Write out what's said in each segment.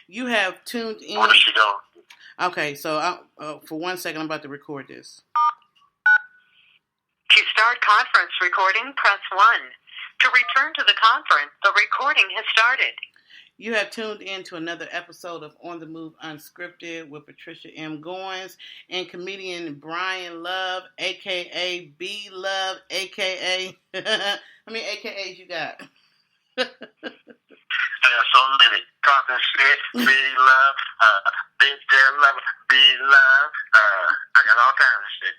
You have tuned in. Where did she go? Okay, so for 1 second, I'm about to record this. To start conference recording, press 1. To return to the conference, the recording has started. You have tuned in to another episode of On the Move Unscripted with Patricia M. Goins and comedian Brian Love, a.k.a. B Love, a.k.a. How many AKAs you got? I got so many. Talking shit, B Love, Big J Love, B Love. I got all kinds of shit.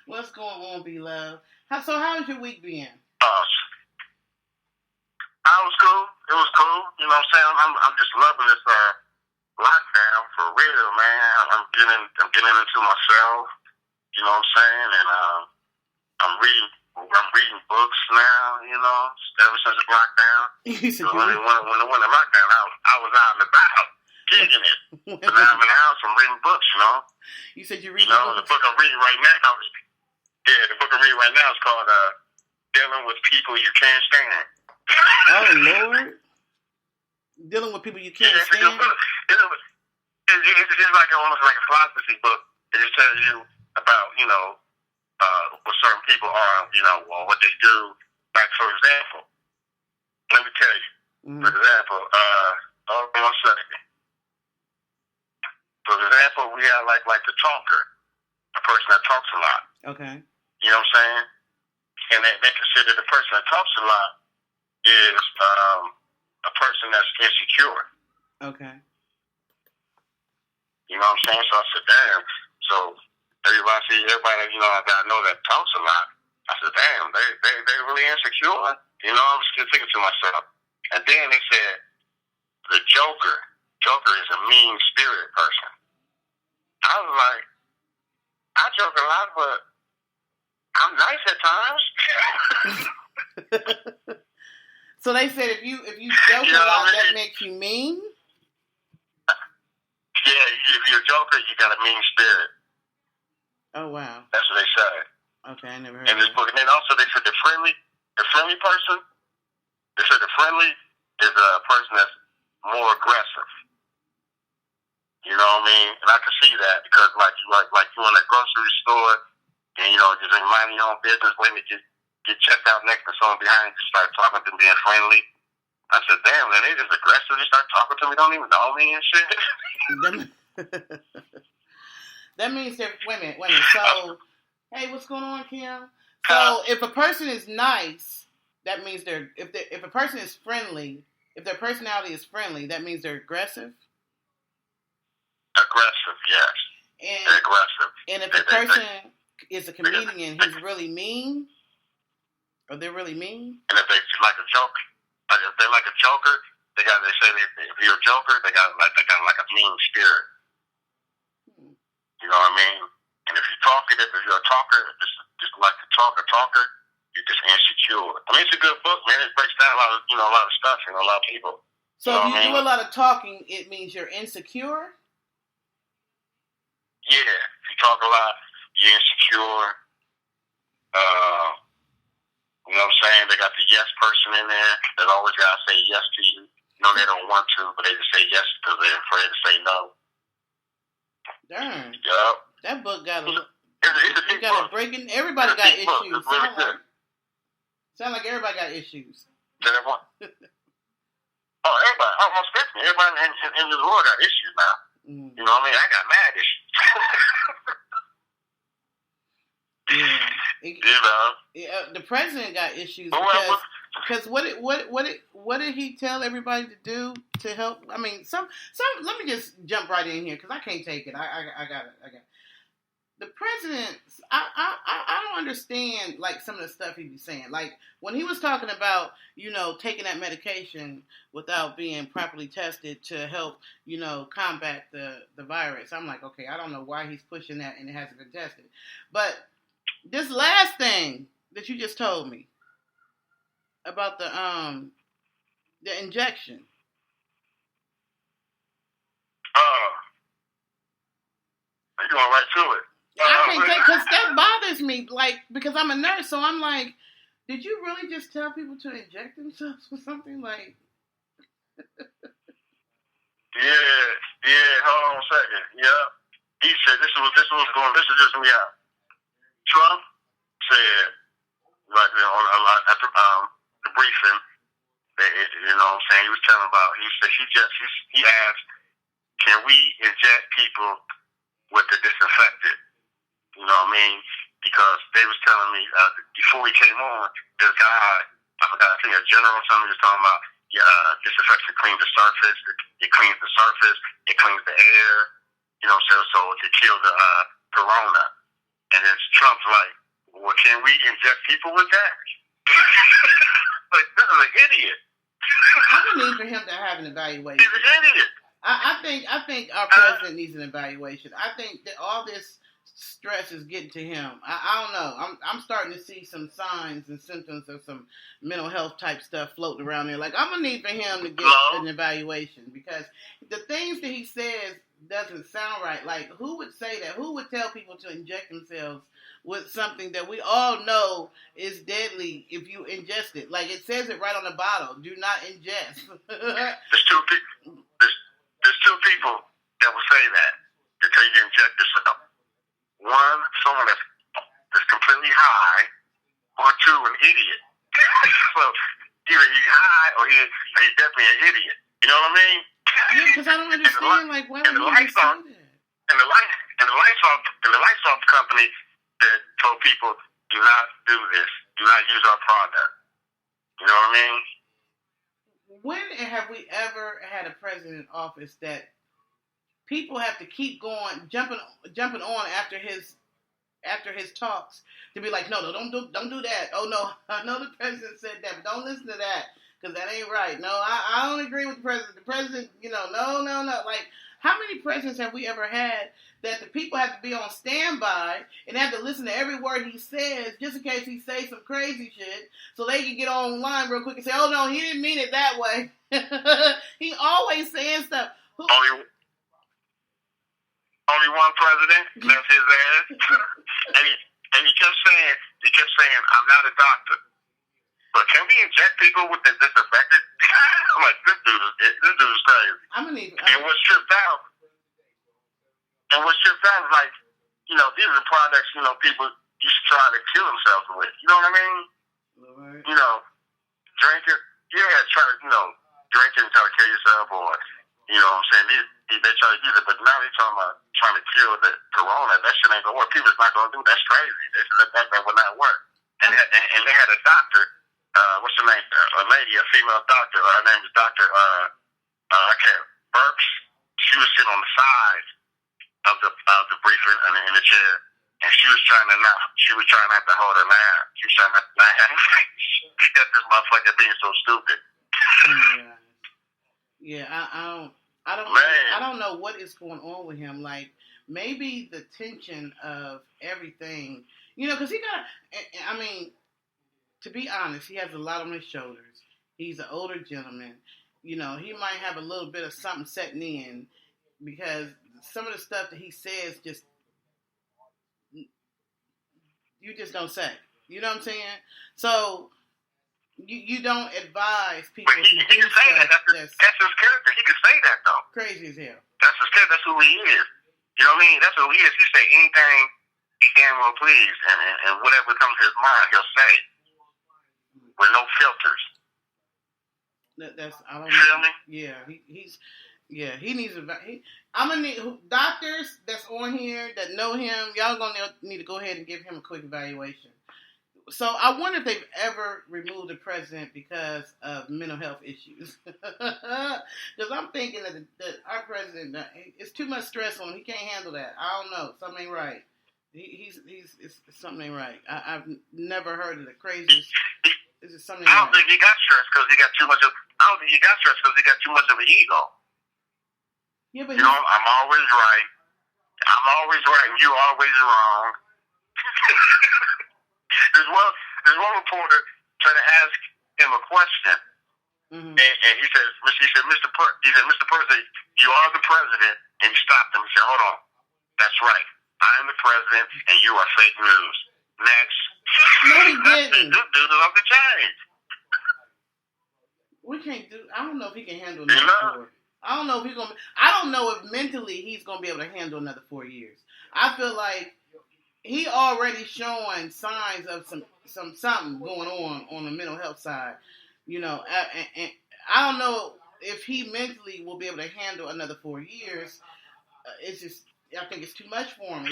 What's going on, B Love? How's your week been? I was cool. It was cool. You know what I'm saying? I'm just loving this lockdown for real, man. I'm getting into myself. You know what I'm saying? And I'm reading books now. You know, ever since the lockdown. When the lockdown, I was out and about, kicking it. But now I'm in the house. I'm reading books. You know. You said you're reading. You know, books? The book I'm reading right now. The book I'm reading right now is called "Dealing with People You Can't Stand." Oh Lord! Dealing with people you can't stand. It's like almost like a philosophy book. It just tells you about what certain people are, or what they do. Like for example, let me tell you. For example, hold on 1 second. For example, we have like the talker, a person that talks a lot. Okay. You know what I'm saying? And they consider the person that talks a lot is a person that's insecure. Okay. You know what I'm saying? So I said, damn. So everybody that I know that talks a lot, I said, damn, they really insecure. You know, I was just thinking to myself. And then they said, the Joker is a mean spirit person. I was like, I joke a lot, but I'm nice at times. So they said if you joke a lot, that makes you mean? Yeah, if you're a joker, you got a mean spirit. Oh wow. That's what they say. Okay, I never heard in this book. And then also they said the friendly person, they said the friendly is a person that's more aggressive. You know what I mean? And I can see that because like you in a grocery store and just minding your own business, waiting to get checked out next to someone behind you, start talking to me, being friendly. I said, damn, man, they just aggressive. They start talking to me, don't even know me and shit. That means they're, wait a minute. So, hey, what's going on, Kim? So, if a person is nice, that means if a person is friendly, if their personality is friendly, that means they're aggressive? Aggressive, yes. They're aggressive. And if a person is a comedian, he's really mean? Are they really mean? And if they like a joke, if they like a joker, they say if you're a joker, they got like a mean spirit. You know what I mean? And if you're talkative, if you're a talker, just like to talk, a talker, you're just insecure. I mean, it's a good book, man. It breaks down a lot of stuff, a lot of people. So if you do a lot of talking, it means you're insecure? Yeah, if you talk a lot, you're insecure. You know what I'm saying? They got the yes person in there that always got to say yes to you. They don't want to, but they just say yes because they're afraid to say no. Darn. Yup. That book got a breaking. Everybody got issues. It's really good. Sound like everybody got issues. Everybody. Almost definitely. Everybody in this world got issues now. You know what I mean? I got mad issues. Yeah. The president got issues because what did he tell everybody to do to help? I mean, some. Let me just jump right in here because I can't take it. I got it. The president, I don't understand like some of the stuff he be saying. Like when he was talking about taking that medication without being properly tested to help combat the virus. I'm like, okay, I don't know why he's pushing that and it hasn't been tested, but. This last thing that you just told me about the injection. You going right to it? I can't take because that bothers me. Like because I'm a nurse, so I'm like, did you really just tell people to inject themselves with something like? Hold on a second. Yeah. He said this is just me out. Trump said, like, after the briefing, you know what I'm saying, he was telling about, he said he asked, can we inject people with the disinfectant? You know what I mean? Because they was telling me, before we came on, this guy, I forgot, I think a general or something was talking about, disinfectant cleans the surface, it cleans the surface, it cleans the air, you know, so to kill the corona. And then Trump's like, well, can we inject people with that? Like, this is an idiot. I don't need for him to have an evaluation. He's an idiot. I think our president needs an evaluation. I think that all this stress is getting to him. I don't know. I'm starting to see some signs and symptoms of some mental health type stuff floating around there. Like, I'm gonna need for him to get an evaluation because the things that he says doesn't sound right. Like, who would say that? Who would tell people to inject themselves with something that we all know is deadly if you ingest it? Like, it says it right on the bottle. Do not ingest. There's two people that will say that. They tell you to inject yourself. One, someone that's completely high, or two, an idiot. So either he's high or he's definitely an idiot. You know what I mean? Yeah, because I don't understand. Like, why would you say that? And the lights off company that told people, do not do this. Do not use our product. You know what I mean? When have we ever had a president in office that people have to keep going, jumping on after his talks to be like, no, don't do that. Oh no, I know the president said that, but don't listen to that because that ain't right. No, I don't agree with the president. The president, no. Like, how many presidents have we ever had that the people have to be on standby and have to listen to every word he says just in case he says some crazy shit so they can get online real quick and say, oh no, he didn't mean it that way. He always saying stuff. Only one president, that's his ass. and he kept saying, I'm not a doctor. But can we inject people with the disinfectant? I'm like, this dude is crazy. And what's tripped out is like, you know, these are products, you know, people used to try to kill themselves with. You know what I mean? Right. You know, drink it. Yeah, try to, drink it and try to kill yourself or, you know what I'm saying? They try to use it, but now they're talking about trying to kill the corona. That shit ain't going to work. People's not going to do it. That's crazy. That will not work. And they had a doctor, what's her name? A lady, a female doctor. Her name is Dr. Burks. She was sitting on the side of the briefer in the chair, and she was trying not to hold her laugh. She was trying not to laugh. She got this motherfucker being so stupid. Yeah, I don't know what is going on with him. Like, maybe the tension of everything, because he got, to be honest, he has a lot on his shoulders. He's an older gentleman. He might have a little bit of something setting in because some of the stuff that he says you just don't say. You know what I'm saying? So you don't advise people to do can say stuff. That's his character. He can say that though. Crazy as hell. That's his character. That's who he is. You know what I mean? That's who he is. He say anything he damn well please, and whatever comes to his mind, he'll say with no filters. I don't feel know. me? Yeah, he needs I'm gonna need doctors that's on here that know him. Y'all gonna need to go ahead and give him a quick evaluation. So I wonder if they've ever removed the president because of mental health issues. Because I'm thinking that our president, it's too much stress on him. He can't handle that. I don't know. Something ain't right. Something ain't right. I've never heard of the craziest. This is something. I don't think he got stressed because he got too much of. I don't think he got stressed because he got too much of an ego. Yeah, but I'm always right. I'm always right, and you're always wrong. There's one reporter trying to ask him a question, and he said, Mr. President, you are the president, and he stopped him and said, hold on, that's right, I am the president, and you are fake news. Next. No, he didn't. This dude is off the chain. We can't do. I don't know if he can handle that. I don't know if he's gonna. I don't know if mentally he's gonna be able to handle another 4 years. I feel like he already showing signs of something going on the mental health side. You know, and I don't know if he mentally will be able to handle another 4 years. It's just, I think it's too much for him.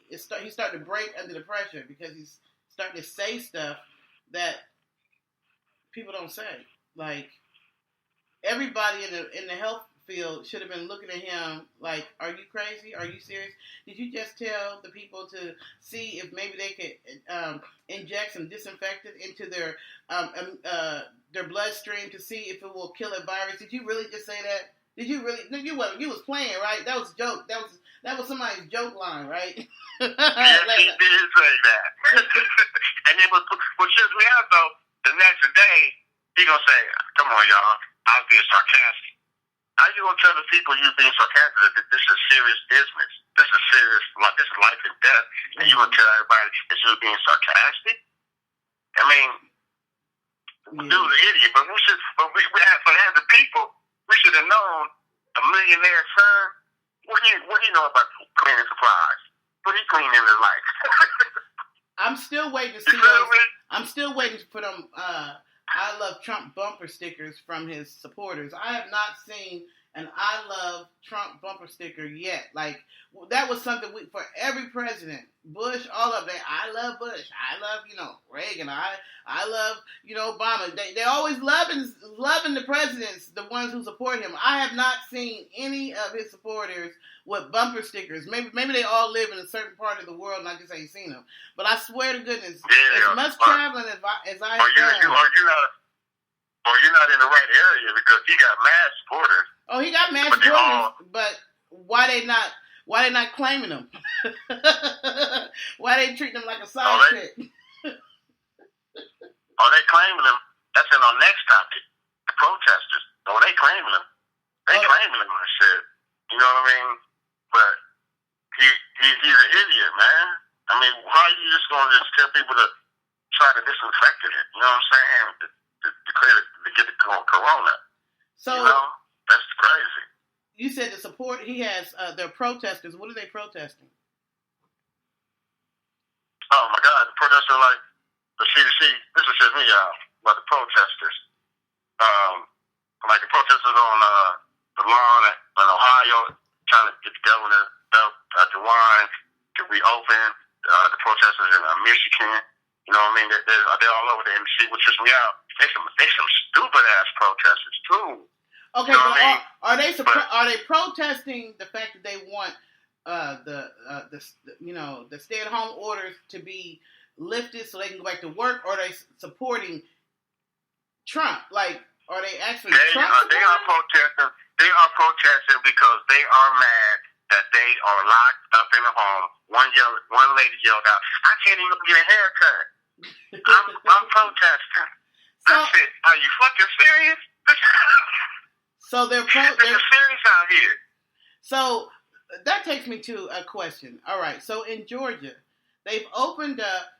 He's starting to break under the pressure because he's starting to say stuff that people don't say. Like, everybody in the health field should have been looking at him like, are you crazy? Are you serious? Did you just tell the people to see if maybe they could inject some disinfectant into their bloodstream to see if it will kill a virus? Did you really just say that? Did you really? No, you was playing, right? That was a joke. That was somebody's joke line, right? Yes, he did say that. And it was, well, since we have though, the next day, he gonna say, come on, y'all, I was being sarcastic. How you gonna tell the people you being sarcastic that this is serious business? This is serious, like, this is life and death, and you gonna tell everybody that you're being sarcastic? I mean, dude's an idiot, but we as the people, we should have known a millionaire son. What do you know about cleaning supplies? What he clean in his life? I'm still waiting to see those. I'm still waiting for them. I love Trump bumper stickers from his supporters. I have not seen an I love Trump bumper sticker yet. Like, that was something for every president. Bush, all of them. I love Bush. I love, Reagan. I love, Obama. They always loving the presidents, the ones who support him. I have not seen any of his supporters with bumper stickers. Maybe they all live in a certain part of the world and I just ain't seen them. But I swear to goodness, as much traveling as I have done. Or you're not in the right area because he got mad supporters. Oh, he got mad supporters, but why they not claiming him? Why they treating him like a side chick? Oh, they claiming him. That's in our next topic. The protesters. Oh, they claiming him. They claiming him and shit. You know what I mean? But he's an idiot, man. I mean, how are you just going to just tell people to try to disinfect it? You know what I'm saying? To get the corona. So, that's crazy. You said the support he has, they're protesters. What are they protesting? Oh my God, the protesters are like the CDC. This is just me, about the protesters. Like the protesters on the lawn in Ohio, trying to get the governor, DeWine, to reopen. The protesters in Michigan. You know what I mean? They're all over the MC, which is me out. They some stupid ass protesters too. Okay, you know but are they protesting the fact that they want the stay at home orders to be lifted so they can go back to work, or are they supporting Trump? Like, are they actually They are protesting. They are protesting because they are mad that they are locked up in a home. One lady yelled out, "I can't even get a haircut." I'm protesting. I said, "Are you fucking serious?" So they're serious out here. So that takes me to a question. All right. So in Georgia, they've opened up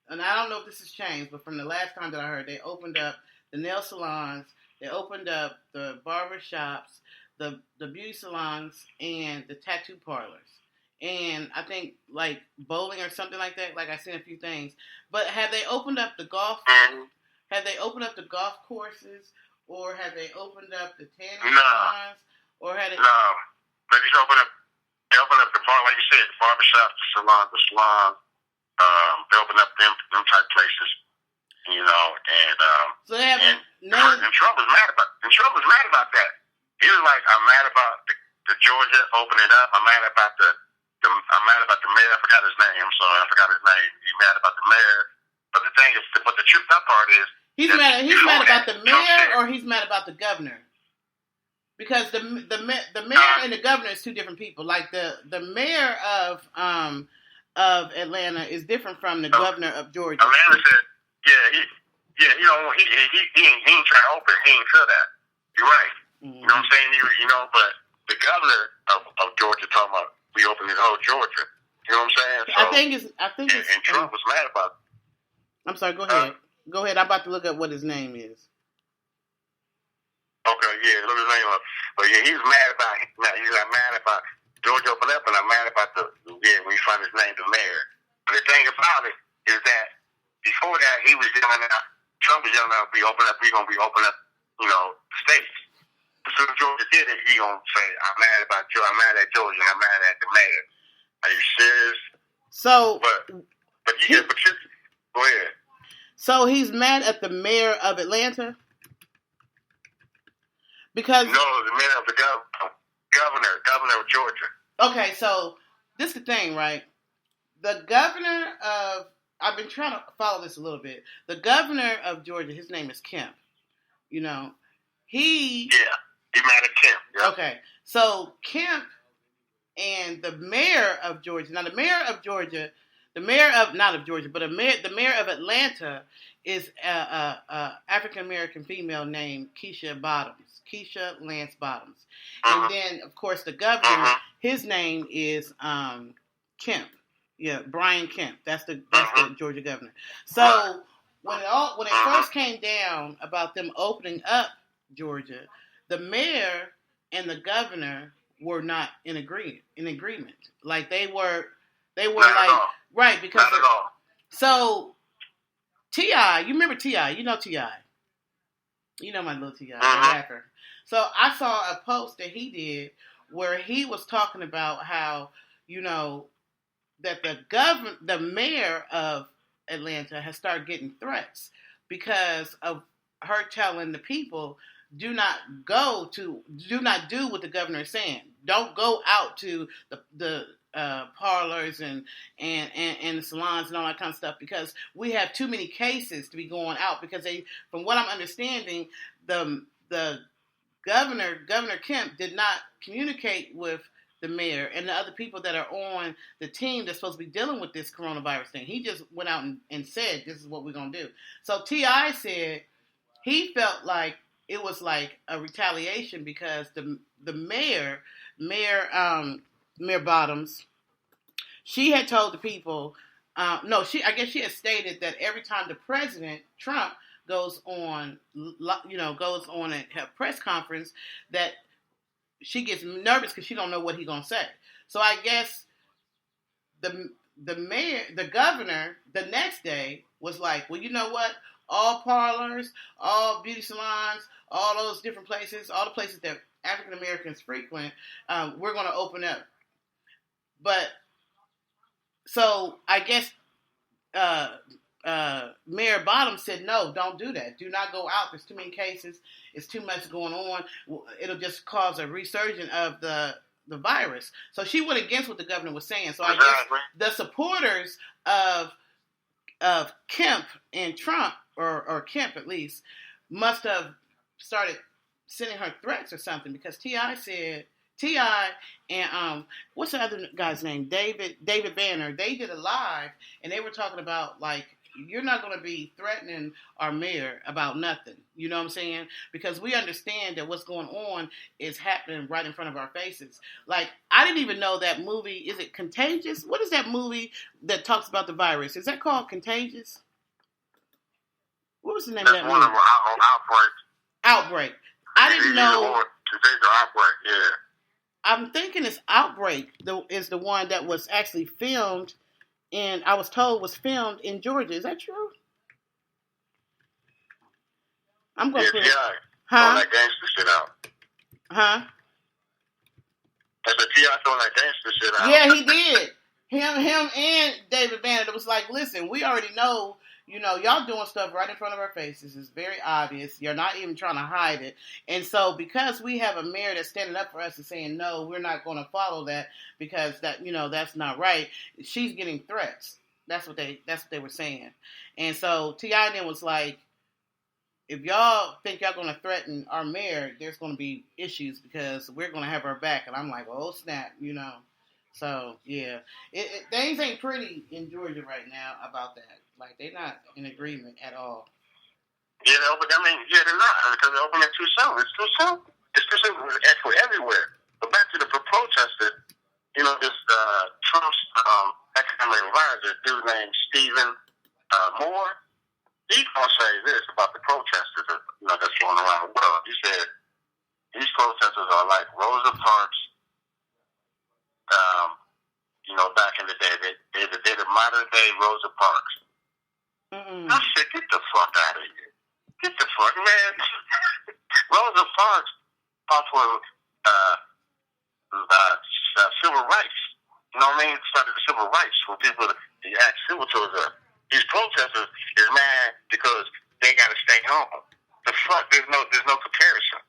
and I don't know if this has changed, but from the last time that I heard, they opened up the nail salons, they opened up the barber shops, the beauty salons, and the tattoo parlors. And I think like bowling or something like that. Like, I've seen a few things. But have they opened up the golf? Have they opened up the golf courses? Or have they opened up the tanning salons? Or had it? No, they just opened up the bar, like you said, the barbershops, the salons, they opened up them type places, and so they haven't. And Trump was mad about that. He was like, "I'm mad about the Georgia opening up. I'm mad about the mayor. I forgot his name. I'm sorry, I forgot his name. He's mad about the mayor. But the thing is, but the tripped up part is." He's mad about the mayor, or he's mad about the governor, because the mayor and the governor is two different people. Like the mayor of Atlanta is different from the governor of Georgia. Atlanta said, he ain't trying to open. He ain't feel that. You're right. Mm-hmm. You know what I'm saying? But the governor of Georgia talking about reopening the whole Georgia. You know what I'm saying? So, I think it's. And Trump was mad about it. I'm sorry. Go ahead. Go ahead. I'm about to look up what his name is. Okay, look his name up. But yeah, he's mad about. He's not mad about Georgia open up, and I'm mad about when you find his name, the mayor. But the thing about it is that before that, he was yelling out. Trump was yelling out, "We gonna be open up, the states." As soon as Georgia did it, he gonna say, "I'm mad about Georgia. I'm mad at Georgia. I'm mad at the mayor." Are you serious? So, but go ahead. So he's mad at the mayor of Atlanta because the mayor of the governor of Georgia. Okay, so this is the thing, right? The governor of I've been trying to follow this a little bit. The governor of Georgia, his name is Kemp. He mad at Kemp. Yeah. Okay, so Kemp and the mayor of Georgia. Now, the mayor of Georgia, the mayor of Atlanta is a African American female named Keisha Lance Bottoms, and then of course the governor, his name is Kemp. Yeah, Brian Kemp. That's the Georgia governor. So when it first came down about them opening up Georgia, the mayor and the governor were not in agreement. Like they were like right because not at all. So T.I., you remember T.I., you know T.I. You know my little T.I., the rapper. So I saw a post that he did where he was talking about how, that the mayor of Atlanta has started getting threats because of her telling the people, do not do what the governor is saying. Don't go out to the parlors and the salons and all that kind of stuff because we have too many cases to be going out because from what I'm understanding, the Governor Kemp did not communicate with the mayor and the other people that are on the team that's supposed to be dealing with this coronavirus thing. He just went out and said, this is what we're going to do. So T.I. said he felt like it was like a retaliation because the Mayor Bottoms, she had told the people, I guess she had stated that every time the president, Trump, goes on a press conference that she gets nervous because she don't know what he's going to say. So I guess the governor, the next day was like, well, you know what? All parlors, all beauty salons, all those different places, all the places that African Americans frequent, we're going to open up. But so I guess Mayor Bottoms said, no, don't do that. Do not go out. There's too many cases. It's too much going on. It'll just cause a resurgence of the virus. So she went against what the governor was saying. So I guess the supporters of Kemp and Trump, or Kemp at least, must have started sending her threats or something because T.I. and what's the other guy's name? David Banner. They did a live and they were talking about like, you're not going to be threatening our mayor about nothing. You know what I'm saying? Because we understand that what's going on is happening right in front of our faces. Like, I didn't even know that movie. Is it Contagious? What is that movie that talks about the virus? Is that called Contagious? What was the name of that movie? Outbreak. I didn't know. Outbreak, yeah. I'm thinking it's Outbreak is the one that was actually filmed, and I was told was filmed in Georgia. Is that true? I'm going to put it. Throwing that gangster shit out. Huh? I said T.I. throwing that gangster shit out. Yeah, he did. Him and David Banner. It was like, listen, we already know. Y'all doing stuff right in front of our faces. It's very obvious. You're not even trying to hide it. And so because we have a mayor that's standing up for us and saying, no, we're not going to follow that because that's not right. She's getting threats. That's what they were saying. And so T.I. then was like, if y'all think y'all going to threaten our mayor, there's going to be issues because we're going to have her back. And I'm like, oh, snap, So, yeah. Things ain't pretty in Georgia right now about that. Like, they're not in agreement at all. Yeah, they're not. Because they're opening too soon. It's too soon. It's too soon for everywhere. But back to the protester, this Trump's economic advisor, dude named Stephen Moore, he's going to say this about the protesters that's going around the world. He said, these protesters are like Rosa Parks. Back in the day, they're the modern day Rosa Parks. Mm-mm. I said, get the fuck out of here. Get the fuck, man. Rosa Parks fought for civil rights. You know what I mean? Started the civil rights for people to act civil towards her. These protesters is mad because they got to stay home. The fuck? There's no comparison.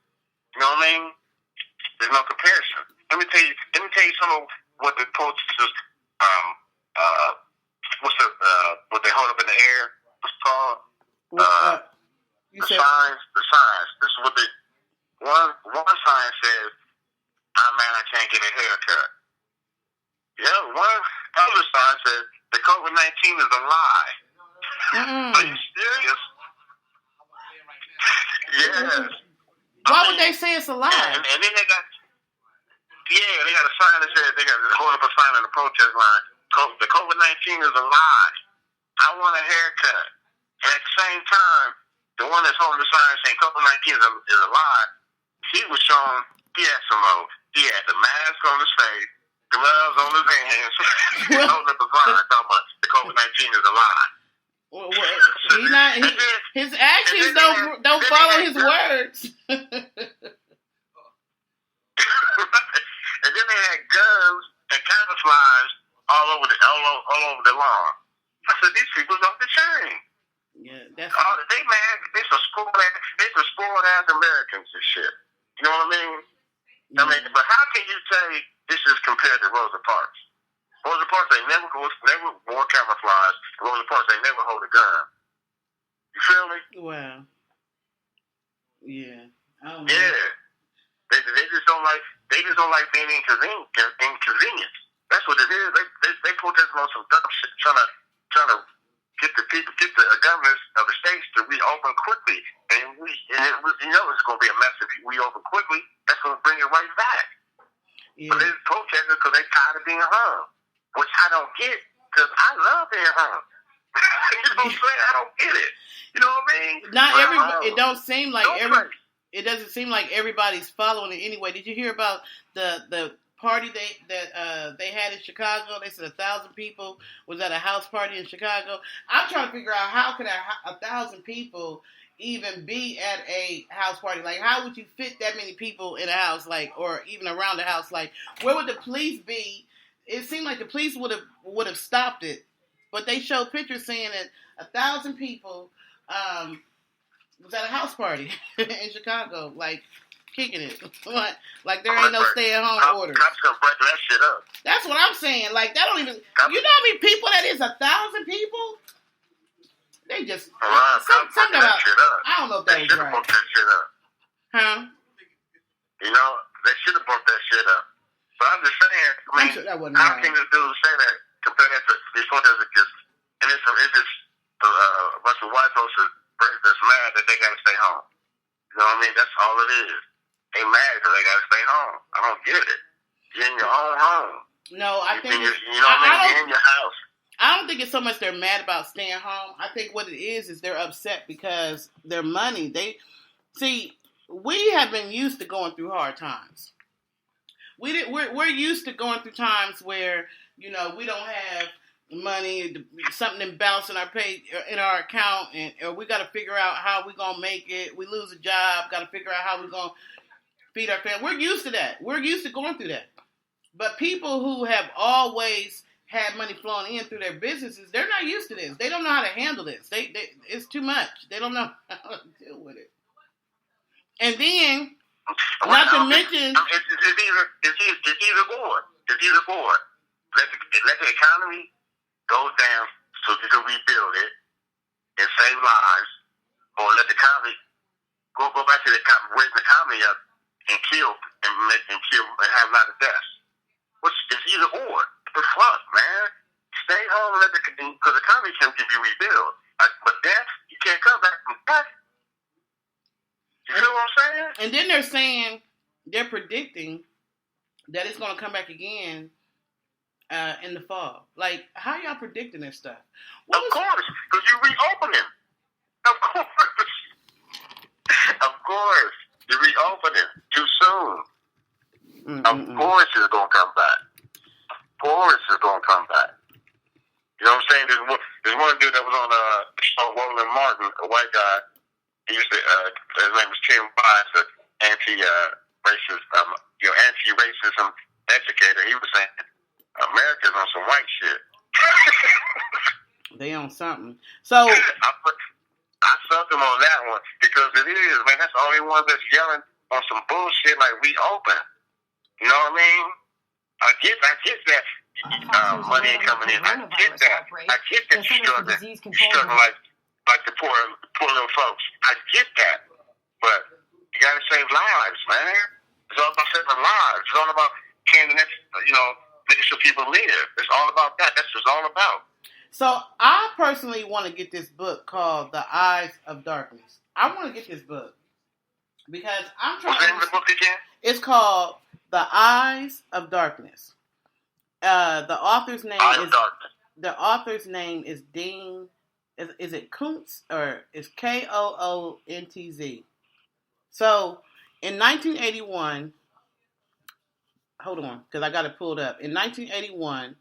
You know what I mean? There's no comparison. Let me tell you some of what the protesters what they hold up in the air. What's it called? You the said signs. The signs. This is what the one sign says. Man, I can't get a haircut. Yeah, one other sign says the COVID-19 is a lie. Are you serious? Yes. Why would they say it's a lie? And then they got a sign that says they got to hold up a sign on the protest line. The COVID-19 is a lie. I want a haircut. And at the same time, the one that's holding the sign saying COVID-19 is a lie, he was showing he had he had the mask on his face, gloves on his hands, holding up a sign talking about the COVID-19 is a lie. His actions don't follow his words. And then they had guns and camouflage all over the lawn. I said, these people's off the chain. Yeah, that's they mad. They some spoiled ass Americans and shit. You know what I mean? Yeah. I mean, but how can you say this is compared to Rosa Parks? Rosa Parks they never wore camouflage. Rosa Parks they never hold a gun. You feel me? Wow. Yeah. I don't know. Yeah. They just don't like being inconvenienced. That's what it is. They protest on some dumb shit, trying to get the governors of the states to reopen quickly, and it's going to be a mess if we reopen quickly. That's going to bring it right back. Yeah. But they're protesting because they're tired of being hung, which I don't get because I love being hung. You know what I'm saying? I don't get it. You know what I mean? It don't seem like It doesn't seem like everybody's following it anyway. Did you hear about the party they had in Chicago? They said 1,000 people was at a house party in Chicago. I'm trying to figure out how could 1,000 people even be at a house party? Like, how would you fit that many people in a house, like, or even around the house? Like, where would the police be? It seemed like the police would have stopped it, but they showed pictures saying that 1,000 people was at a house party in Chicago, like kicking it. Like there ain't no stay-at-home orders. Cops gonna break that shit up. That's what I'm saying. Like that don't even. You know how many people that is? 1,000 people. They just something about. I don't know if that was right. Broke that shit up. Huh? You know they should have broke that shit up. But I'm just saying. I mean, sure that wasn't how right. can this dude say that? Compare that to these protesters just and it's just a bunch of white folks that's mad that they gotta stay home. You know what I mean? That's all it is. They mad because they gotta stay home. I don't get it. You're in your own home. No, I think you know what I mean? You're in your house. I don't think it's so much they're mad about staying home. I think what it is they're upset because their money. We have been used to going through hard times. We're used to going through times where we don't have money, something to bounce in our account, or we got to figure out how we're gonna make it. We lose a job, got to figure out how we're gonna feed our family. We're used to that. We're used to going through that. But people who have always had money flowing in through their businesses, they're not used to this. They don't know how to handle this. It's too much. They don't know how to deal with it. And then, not to mention, it's either or. It's either or. Let the economy go down so you can rebuild it and save lives, or let the economy go back to raise the economy up and kill and have a lot of deaths. It's either or. The fuck, man. Stay home and because the economy can be rebuilt. But death, you can't come back from death. You feel what I'm saying? And then they're predicting that it's going to come back again in the fall. Like, how y'all predicting this stuff? Of course, because you reopen it. Of course. Of course. You reopen it too soon. Of course it's going to come back. Of course it's going to come back. You know what I'm saying? There's one dude that was on the show, Roland Martin, a white guy. He used to, his name was Tim Wise, an anti-racism educator. He was saying, America's on some white shit. They on something. So I sucked them on that one because it is, man. That's the only one that's yelling on some bullshit like we open. You know what I mean? I get that money ain't coming in. I get that. I get that you're struggling like the poor little folks. I get that. But you gotta save lives, man. It's all about saving lives. It's all about making sure people live. It's all about that. That's what it's all about. So I personally want to get this book called The Eyes of Darkness. I want to get this book because I'm trying. What's the name of the book again? It's called The Eyes of Darkness. The author's name is Dean. Is it Kuntz or is Koontz? So in 1981, hold on, because I got it pulled up. In 1981,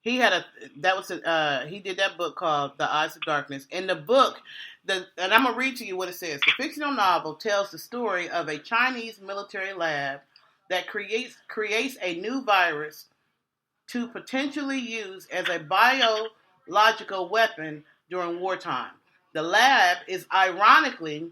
he did that book called The Eyes of Darkness. In the book, and I'm gonna read to you what it says. The fictional novel tells the story of a Chinese military lab that creates a new virus to potentially use as a biological weapon during wartime. The lab is ironically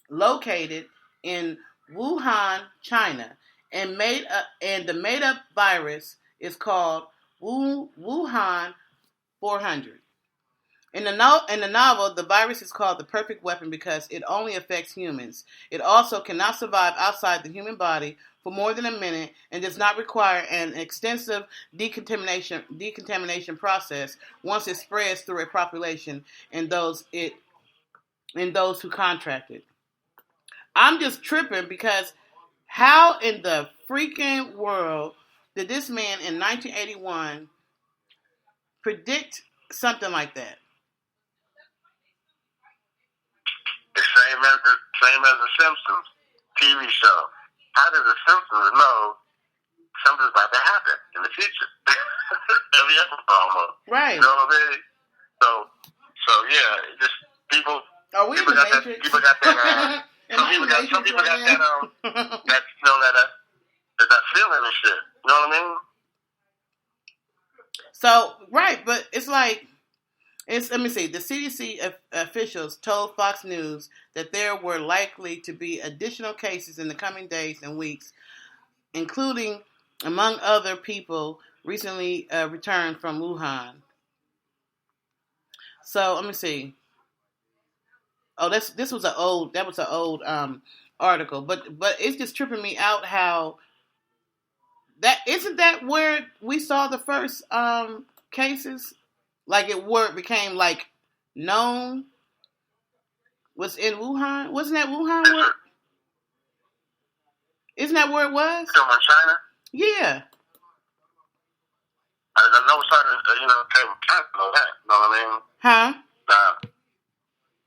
located in Wuhan, China, and the made-up virus is called Wuhan 400. In the novel, the virus is called the perfect weapon because it only affects humans. It also cannot survive outside the human body for more than a minute and does not require an extensive decontamination process once it spreads through a population and those who contract it. I'm just tripping because how in the freaking world did this man in 1981 predict something like that? The same as the Simpsons TV show. How does the Simpsons know something's about to happen in the future? Every episode almost. Right. You know what I mean? So yeah, just people. Are we people in the got Matrix? that. People got that. Some people got that feeling and shit. You know what I mean? So right, but it's like. Let me see. The CDC officials told Fox News that there were likely to be additional cases in the coming days and weeks, including, among other people, recently returned from Wuhan. So let me see. Oh, this was an old article, but it's just tripping me out how that isn't that where we saw the first cases. Like where it became like known was in Wuhan. Wasn't that Wuhan? Isn't that where it was? You talking about China? Yeah. I know China. Came from China. I know that. You know what I mean? Huh?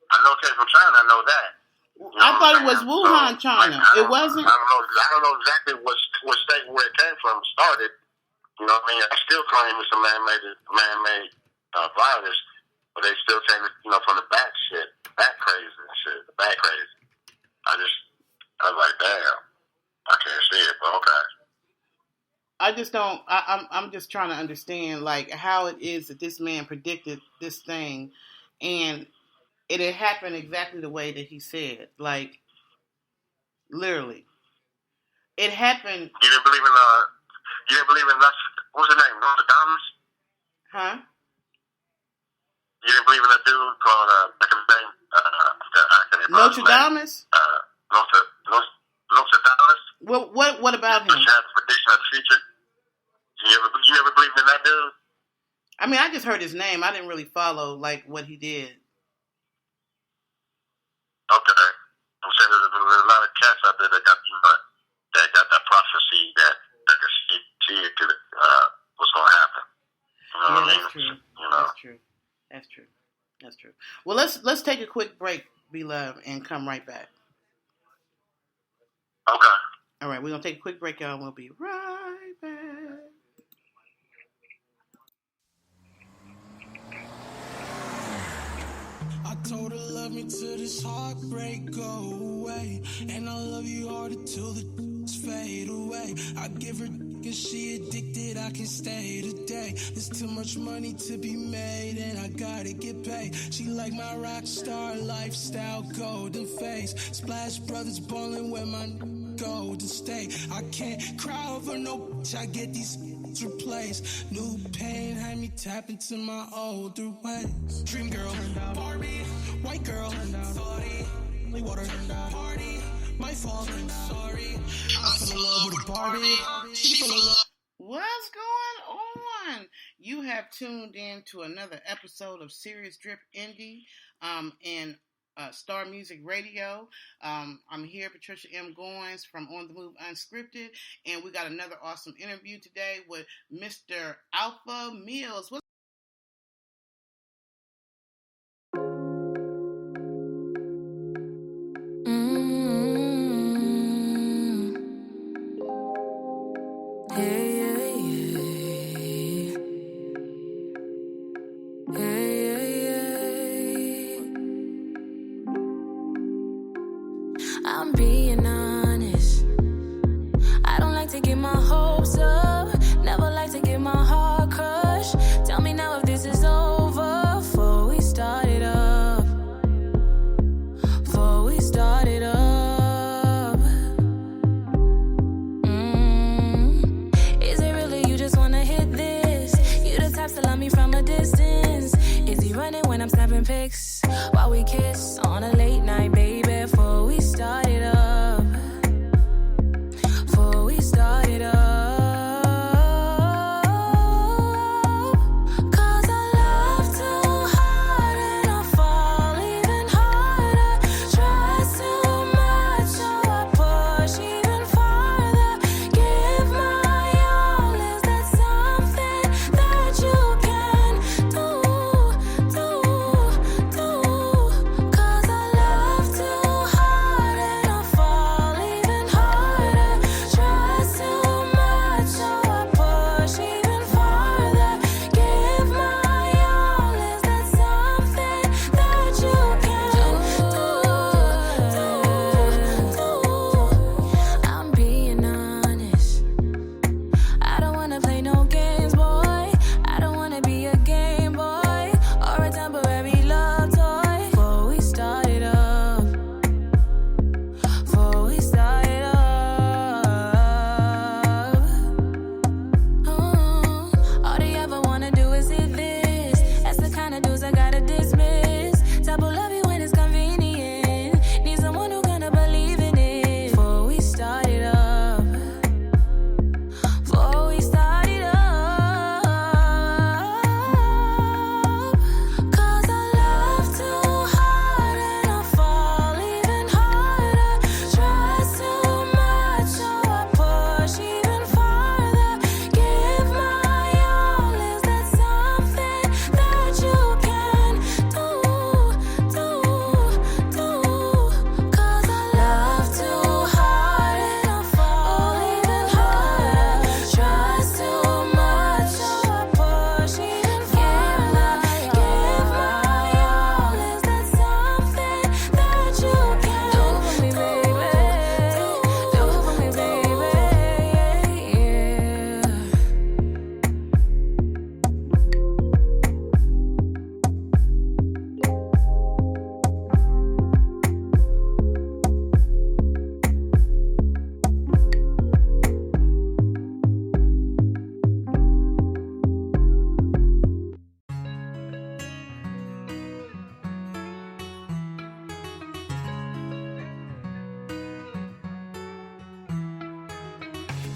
I know it came from China. I know that. I thought it was Wuhan, China. It wasn't. I don't know exactly what state where it came from. Started. You know what I mean? I still claim it's a man-made virus, but they still take it, from the back crazy and shit, the back crazy. I was like, damn, I can't see it, but okay. I just don't. I'm just trying to understand, like, how it is that this man predicted this thing, and it had happened exactly the way that he said, like, literally. It happened. You didn't believe in what's his name? Nostradamus? Huh? You didn't believe in that dude called Nostradamus? Nostradamus. What about him? Which has a prediction of the future. You ever believed in that dude? I mean, I just heard his name. I didn't really follow like what he did. Okay. I'm saying there's a lot of cats out there that got that prophecy that can see to what's going to happen. You know what I mean? True. That's true. Well, let's take a quick break, beloved, and come right back. Okay. All right, we're going to take a quick break, y'all, and we'll be right back. I told her love me till this heartbreak go away, and I love you harder till the fade away. I give her cause she addicted, I can stay today. There's too much money to be made and I gotta get paid. She like my rock star lifestyle, golden face. Splash Brothers ballin' where my golden state. I can't cry over no bitch, I get these replaced. New pain had me tap into my older ways. Dream girl, Barbie, white girl, sorry, water, party, my fault, sorry. I fell in love with a Barbie, she fell in love. What's going on? You have tuned in to another episode of Serious Drip Indie and Star Music Radio. I'm here, Patricia M. Goins from On the Move Unscripted, and we got another awesome interview today with Mr. Alpha Mills. I'm being honest. I don't like to get my hopes up. Never like to get my heart crushed. Tell me now if this is over. Before we started up. Before we started up. Is it really you just wanna hit this? You the types to love me from a distance. Is he running when I'm snapping pics? While we kiss on a late night, baby. Before we started up. Before we started up. Cause I love too hard and I fall even harder. Trust too much, so I push even farther. Give my all, is that something that you can do? Cause I love too hard and I fall even harder. Trust too much, so I push even farther. Give my all, is that something that you can do? I'm being honest. I don't wanna play no games, boy. I don't wanna be a game boy or a temporary love toy. Before we started up. Before we started up. All they ever wanna do is hit this. That's the kind of dudes I gotta dismiss. Type of love you when it's convenient. Need someone who gonna believe in it. Before we started up. Before we started up. Cause I love too hard and I fall even harder. Trust too much, so I push even farther. Give my all, is that something that you can do? Cause I love too hard and I fall even harder. Trust too much, so I push even farther. Give my all, is that something that you can do for me, baby? Do for me, baby.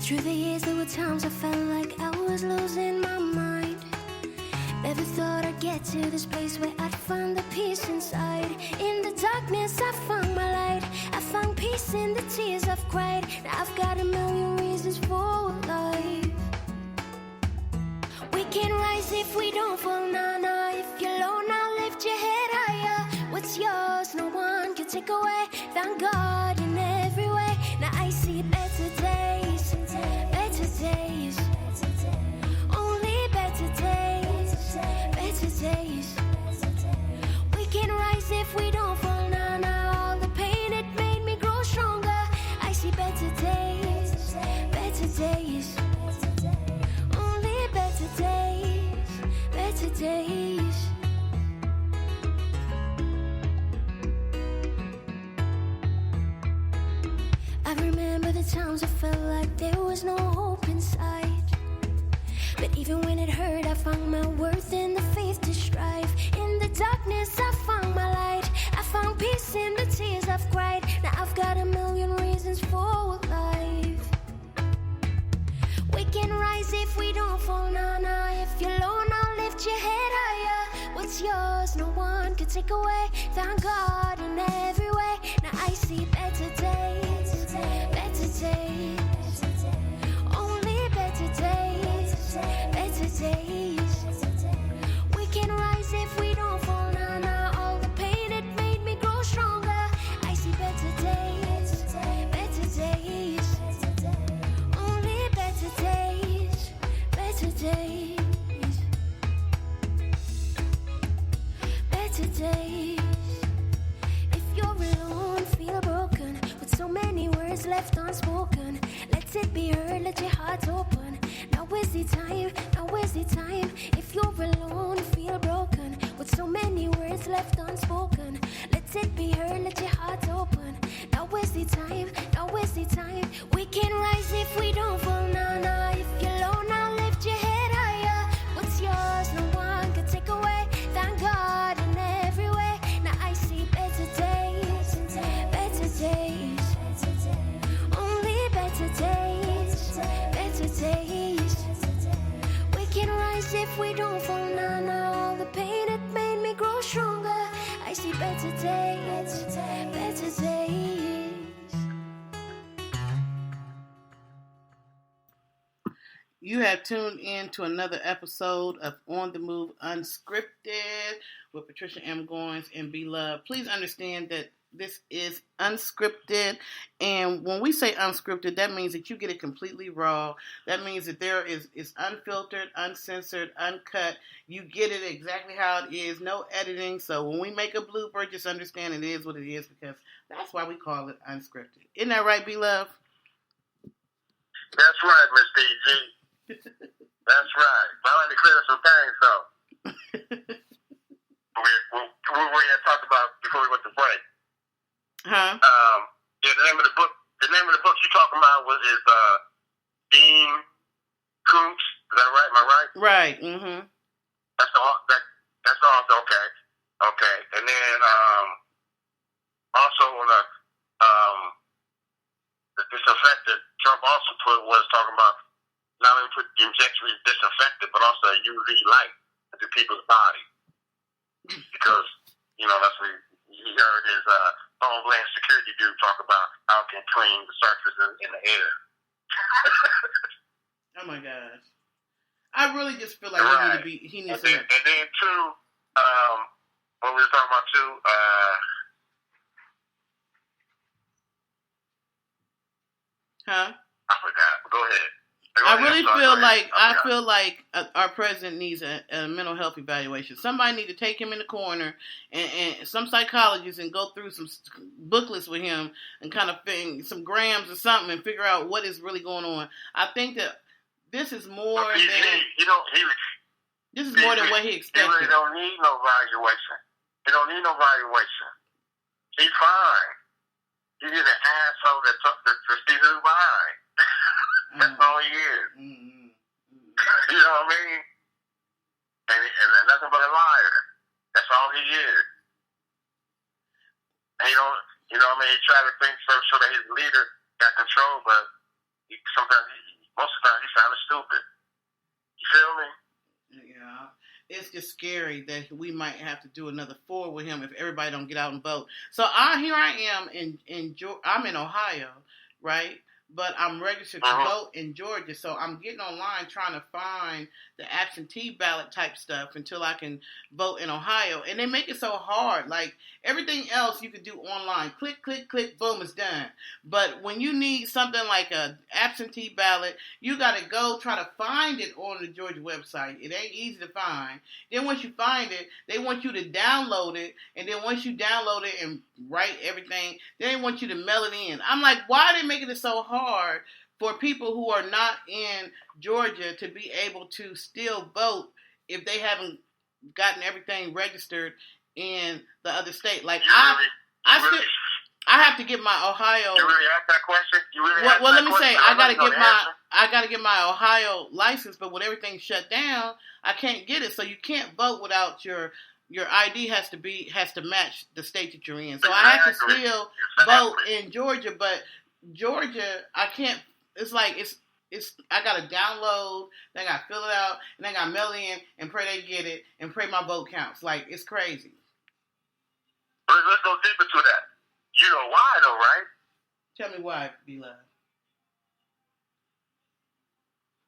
Through the years there were times I felt like I was losing my mind. Never thought I'd get to this place where I'd find the peace inside. In the darkness I found my light. I found peace in the tears I've cried. Now I've got a million reasons for life. We can rise if we don't fall, nah. If you're low now, lift your head higher. What's yours, no one can take away. Thank God in every way. Now I see see better days, better days. Only better days, better days. I remember the times I felt like there was no hope inside. But even when it hurt, I found my worth in the faith to strive. In the darkness, I found my light. I found peace in the tears I've cried. Now I've got a million reasons for life. We can rise if we don't fall, nah. If you're low, now lift your head higher. What's yours, no one can take away. Thank God in every way. Now I see better days, better days. Only better days, better days. We can rise if we don't fall, nah. All the pain, it made me grow stronger. I see better days, better days. Only better days, better days. Better days. If you're alone, feel broken, with so many words left unspoken, let it be heard, let your heart open. Now is the time, now is the time. If you're alone, feel broken, with so many words left unspoken, let it be heard, let your heart open. Now is the time, now is the time. We can rise if we don't fall, nah. If you're low, now lift your head higher. What's yours, no one can take away. Thank God in every way. Now I see better days, better days. Only better days, better days. We can rise if we don't fall, nah. All the pain, it made me grow stronger. I see better days, better days. You have tuned in to another episode of On the Move Unscripted with Patricia M. Goins and Be Love. Please understand that this is unscripted, and when we say unscripted, that means that you get it completely raw. That means that there is unfiltered, uncensored, uncut. You get it exactly how it is, no editing. So when we make a blooper, just understand it is what it is, because that's why we call it unscripted. Isn't that right, Be Love? That's right, Miss DG. That's right. But I like to clear some things, though. we had talked about before we went to break. Huh? Yeah, the name of the book you're talking about is Dean Koontz. Is that right? Am I right? Right. Mm-hmm. That's the author. Okay. And then also on the disinfectant, Trump also was talking about not only put the injection is disinfectant, but also a UV light into people's body. Because, that's what he heard his Homeland Security dude talk about how it can clean the surfaces in the air. Oh my gosh. I really just feel like right. he needs to. And then too, what we were talking about too, huh? I forgot. Go ahead. I feel like our president needs a mental health evaluation. Somebody need to take him in the corner and some psychologist and go through some booklets with him and kind of some grams or something and figure out what is really going on. I think that this is more than what he expected. He really don't need no evaluation. He don't need no evaluation. He's fine. He's just an asshole that sees his behind. That's all he is. Mm-hmm. You know what I mean? And nothing but a liar. That's all he is. And he don't, what I mean? He try to think so that his leader got control, but most of the time, he sounded stupid. You feel me? Yeah. It's just scary that we might have to do another 4 with him if everybody don't get out and vote. So here I am I'm in Ohio, right? but I'm registered to vote in Georgia, so I'm getting online trying to find the absentee ballot type stuff until I can vote in Ohio. And they make it so hard. Like, everything else you can do online. Click, click, click, boom, it's done. But when you need something like a absentee ballot, you got to go try to find it on the Georgia website. It ain't easy to find. Then once you find it, they want you to download it. And then once you download it and write everything, then they want you to mail it in. I'm like, why are they making it so hard for people who are not in Georgia to be able to still vote if they haven't gotten everything registered in the other state? Like, I have to get my Ohio. You really asked that question? Well, let me say, I gotta get my Ohio license, but when everything's shut down, I can't get it. So you can't vote without your ID has to match the state that you're in. So I have to still vote in Georgia, but Georgia, I can't. It's like it's. I gotta download, then I gotta fill it out, and then I gotta mail in and pray they get it and pray my vote counts. Like, it's crazy. But let's go deeper to that. You know why though, right? Tell me why, B-Love.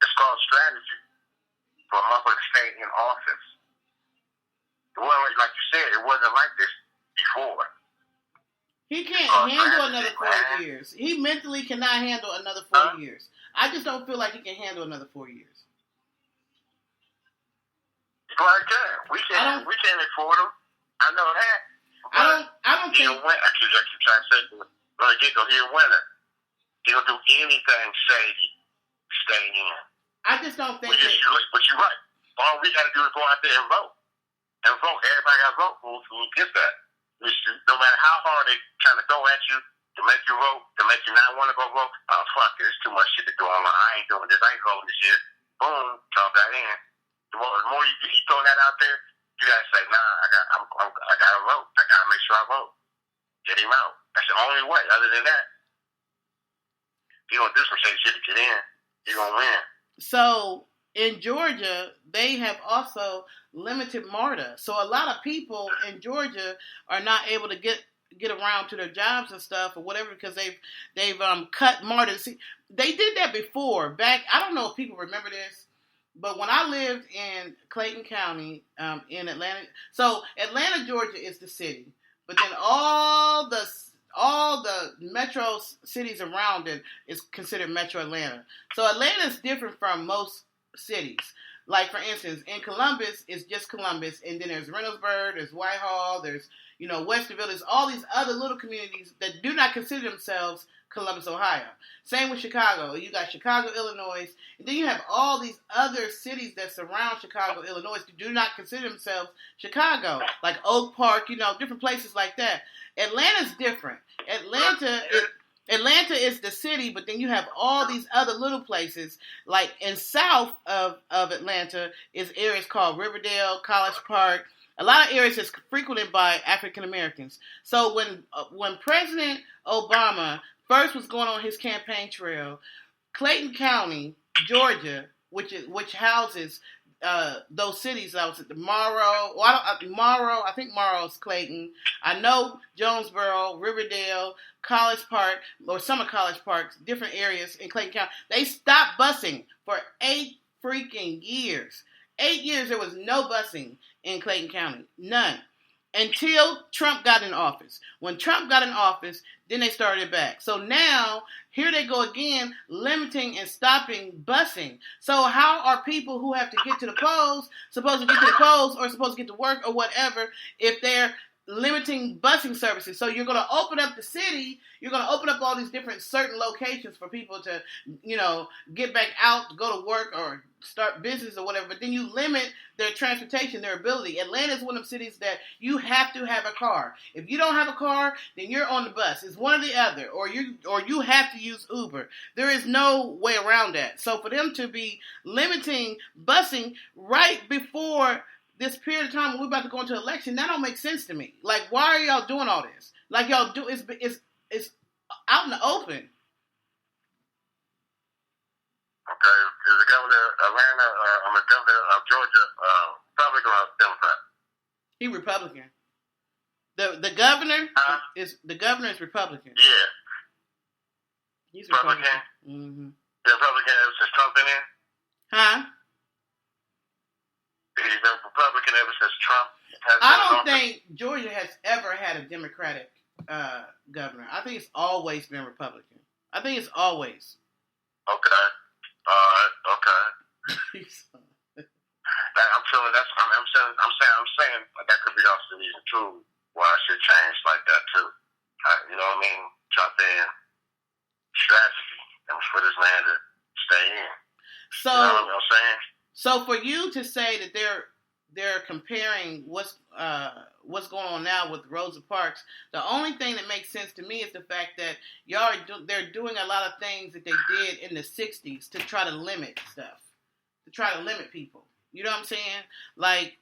It's called strategy for a motherfucker to stay in office. It wasn't like you said. It wasn't like this before. He can't handle another 4 years. He mentally cannot handle another 4 years. I just don't feel like he can handle another 4 years. Well, we can't afford him. I know that. I don't think. I keep trying to say, when he'll win it. He'll do anything shady, stay in. I just don't think. But you're right. All we got to do is go out there and vote. Everybody got to vote who gets that. No matter how hard they trying to throw at you to make you vote, to make you not want to go vote, oh, fuck it, there's too much shit to do online. I ain't doing this. I ain't voting this shit. Boom, jump that in. The more you throw that out there, you got to say, nah, I got to vote. I got to make sure I vote. Get him out. That's the only way. Other than that, he going to do some shit to get in. He going to win. So, in Georgia, they have also limited MARTA. So a lot of people in Georgia are not able to get around to their jobs and stuff or whatever because they've cut MARTA. See, they did that before. Back, I don't know if people remember this, but when I lived in Clayton County, in Atlanta, so Atlanta, Georgia is the city, but then all the metro cities around it is considered Metro Atlanta. So Atlanta is different from most cities. Like, for instance, in Columbus, it's just Columbus, and then there's Reynoldsburg, there's Whitehall, there's, Westerville, there's all these other little communities that do not consider themselves Columbus, Ohio. Same with Chicago. You got Chicago, Illinois, and then you have all these other cities that surround Chicago, Illinois, that do not consider themselves Chicago, like Oak Park, different places like that. Atlanta's different. Atlanta is the city, but then you have all these other little places. Like in south of Atlanta is areas called Riverdale, College Park. A lot of areas is frequented by African Americans. So when President Obama first was going on his campaign trail, Clayton County, Georgia, which houses those cities, I was at Morrow. I think Morrow's Clayton. I know Jonesboro, Riverdale, College Park, or some of College Park's different areas in Clayton County. They stopped busing for 8 freaking years. 8 years there was no busing in Clayton County, none, until Trump got in office. When Trump got in office, then they started it back. So now, here they go again, limiting and stopping busing. So how are people who have to get to the polls supposed to get to the polls or supposed to get to work or whatever if they're limiting busing services? So you're going to open up the city, you're going to open up all these different certain locations for people to, get back out, to go to work or start business or whatever, but then you limit their transportation, their ability. Atlanta is one of the cities that you have to have a car. If you don't have a car, then you're on the bus. It's one or the other, or you have to use Uber. There is no way around that. So for them to be limiting busing right before this period of time when we're about to go into election, that don't make sense to me. Like, why are y'all doing all this? Like, y'all do, it's out in the open. Okay, is the governor of Atlanta, the governor of Georgia, Republican or Democrat? He Republican. The governor is Republican. Yeah. He's Republican. Mm-hmm. The Republican ever since Trump been in? Huh? He's been Republican ever since Trump has been I in don't office? think Georgia has ever had a Democratic governor. I think it's always been Republican. I think it's always. Okay. Alright, okay. I'm feeling that's I'm saying that could be also the reason too why I should change like that too. You know what I mean? Jump in strategy and for this land to stay in. So, you know what I'm saying? So for you to say that they're comparing what's going on now with Rosa Parks, the only thing that makes sense to me is the fact that they're doing a lot of things that they did in the 60s to try to limit stuff, to try to limit people. You know what I'm saying? Like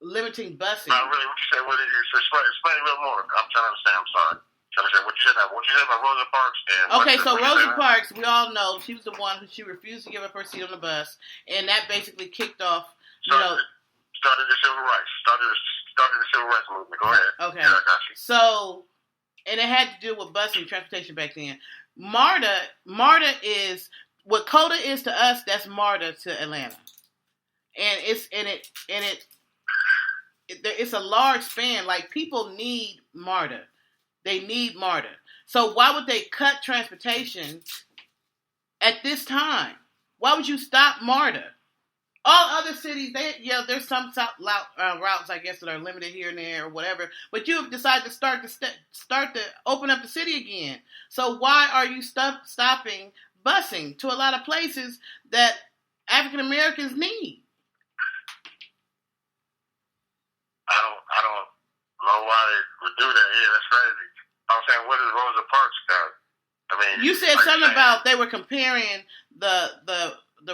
limiting busing. Not really. What you say? What did you explain a little more? I'm trying to understand. I'm sorry. What you said about Rosa Parks? Okay, so Rosa Parks, we all know she was the one who she refused to give up her seat on the bus, and that basically kicked off. Started the civil rights. Started the civil rights movement. Go ahead. Okay. Yeah, I got you. So, and it had to do with busing transportation back then. MARTA is what COTA is to us. That's MARTA to Atlanta, and it's a large span. Like people need MARTA. They need MARTA. So why would they cut transportation at this time? Why would you stop MARTA? All other cities, there's some routes, I guess, that are limited here and there or whatever. But you have decided to start to open up the city again. So why are you stopping busing to a lot of places that African Americans need? I don't know why they would do that. Yeah, that's crazy. I'm saying, what does Rosa Parks got? I mean, you said something about they were comparing the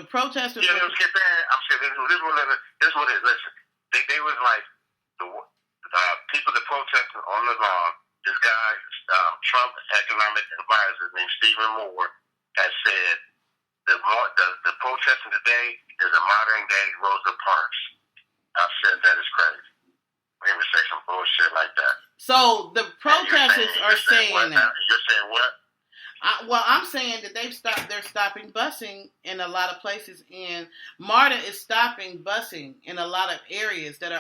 protesters. Yeah, they was comparing. I'm saying this is what it is. Listen, they was like the people that protested on the lawn. This guy, Trump economic advisor named Stephen Moore, has said the protesting today is a modern day Rosa Parks. I said that is crazy. We even say some bullshit like that. So the protesters are saying that. You're saying what? I'm saying that they're stopping busing in a lot of places, and MARTA is stopping busing in a lot of areas that